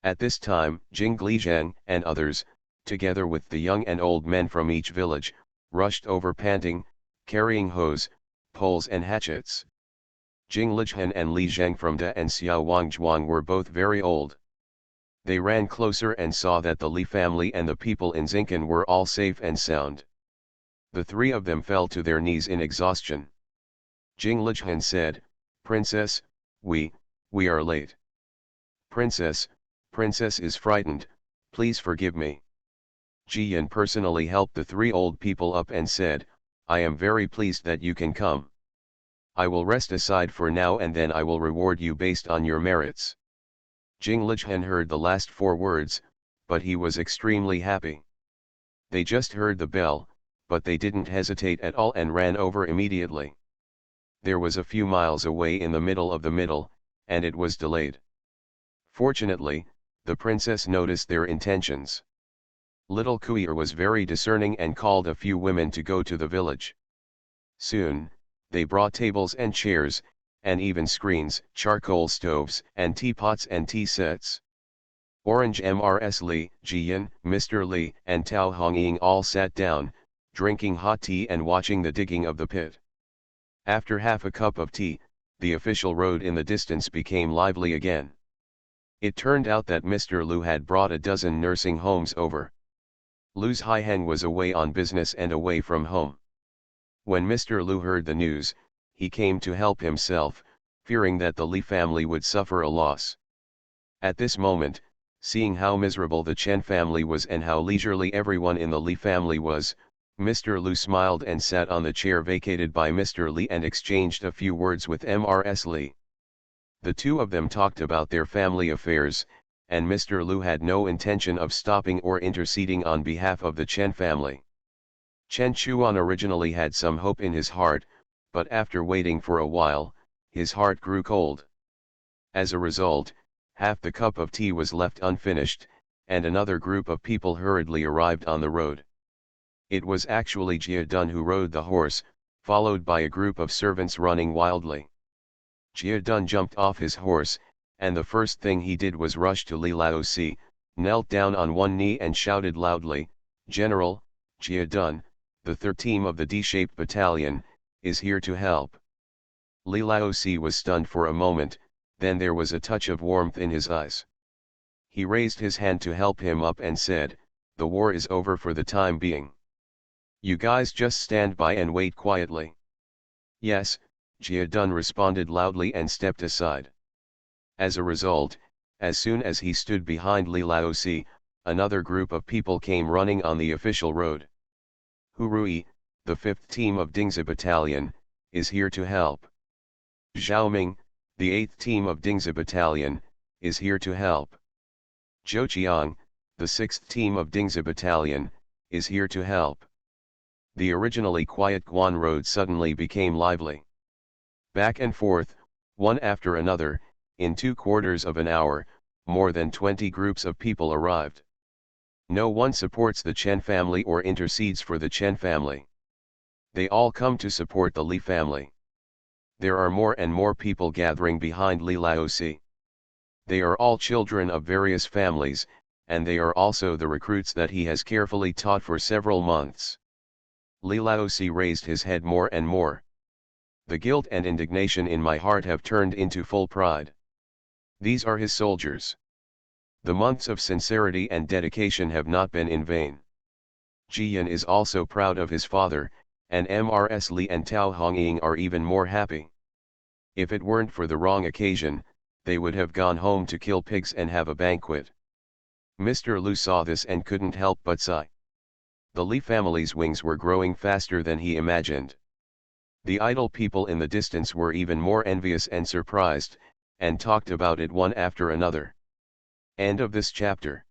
At this time, Jing Glizhang and others, together with the young and old men from each village, rushed over panting, carrying hoes, poles and hatchets. Jing Lijian and Li Zheng from Da and Xiao Wangzhuang were both very old. They ran closer and saw that the Li family and the people in Zincan were all safe and sound. The three of them fell to their knees in exhaustion. Jing Lijian said, "Princess, we are late. Princess is frightened, please forgive me." Jiyan personally helped the three old people up and said, "I am very pleased that you can come. I will rest aside for now and then I will reward you based on your merits." Jing Lijian heard the last four words, but he was extremely happy. They just heard the bell, but they didn't hesitate at all and ran over immediately. There was a few miles away in the middle of the middle, and it was delayed. Fortunately, the princess noticed their intentions. Little Kuier was very discerning and called a few women to go to the village. Soon, they brought tables and chairs, and even screens, charcoal stoves, and teapots and tea sets. Orange Mrs. Li, Jiyan, Mr. Li, and Tao Hongying all sat down, drinking hot tea and watching the digging of the pit. After half a cup of tea, the official road in the distance became lively again. It turned out that Mr. Lu had brought a dozen nursing homes over. Lu's Haiheng was away on business and away from home. When Mr. Lu heard the news, he came to help himself, fearing that the Li family would suffer a loss. At this moment, seeing how miserable the Chen family was and how leisurely everyone in the Li family was, Mr. Lu smiled and sat on the chair vacated by Mr. Li and exchanged a few words with Mrs. Li. The two of them talked about their family affairs, and Mr. Lu had no intention of stopping or interceding on behalf of the Chen family. Chen Chuan originally had some hope in his heart, but after waiting for a while, his heart grew cold. As a result, half the cup of tea was left unfinished, and another group of people hurriedly arrived on the road. It was actually Jia Dun who rode the horse, followed by a group of servants running wildly. Jia Dun jumped off his horse, and the first thing he did was rush to Li Laozi, knelt down on one knee and shouted loudly, "General, Jia Dun, the 3rd team of the D-shaped battalion, is here to help." Li Laozi was stunned for a moment, then there was a touch of warmth in his eyes. He raised his hand to help him up and said, "The war is over for the time being. You guys just stand by and wait quietly." "Yes," Jia Dun responded loudly and stepped aside. As a result, as soon as he stood behind Li Laozi, another group of people came running on the official road. "Hurui, the 5th team of Dingzi Battalion, is here to help." "Xiaoming, the 8th team of Dingzi Battalion, is here to help." "Zhouqiang, the 6th team of Dingzi Battalion, is here to help." The originally quiet Guan Road suddenly became lively. Back and forth, one after another, in 2/4 of an hour, more than 20 groups of people arrived. No one supports the Chen family or intercedes for the Chen family. They all come to support the Li family. There are more and more people gathering behind Li Laozi. They are all children of various families, and they are also the recruits that he has carefully taught for several months. Li Laozi raised his head more and more. The guilt and indignation in my heart have turned into full pride. These are his soldiers. The months of sincerity and dedication have not been in vain. Jiyan is also proud of his father, and Mrs. Li and Tao Hongying are even more happy. If it weren't for the wrong occasion, they would have gone home to kill pigs and have a banquet. Mr. Lu saw this and couldn't help but sigh. The Li family's wings were growing faster than he imagined. The idle people in the distance were even more envious and surprised, and talked about it one after another. End of this chapter.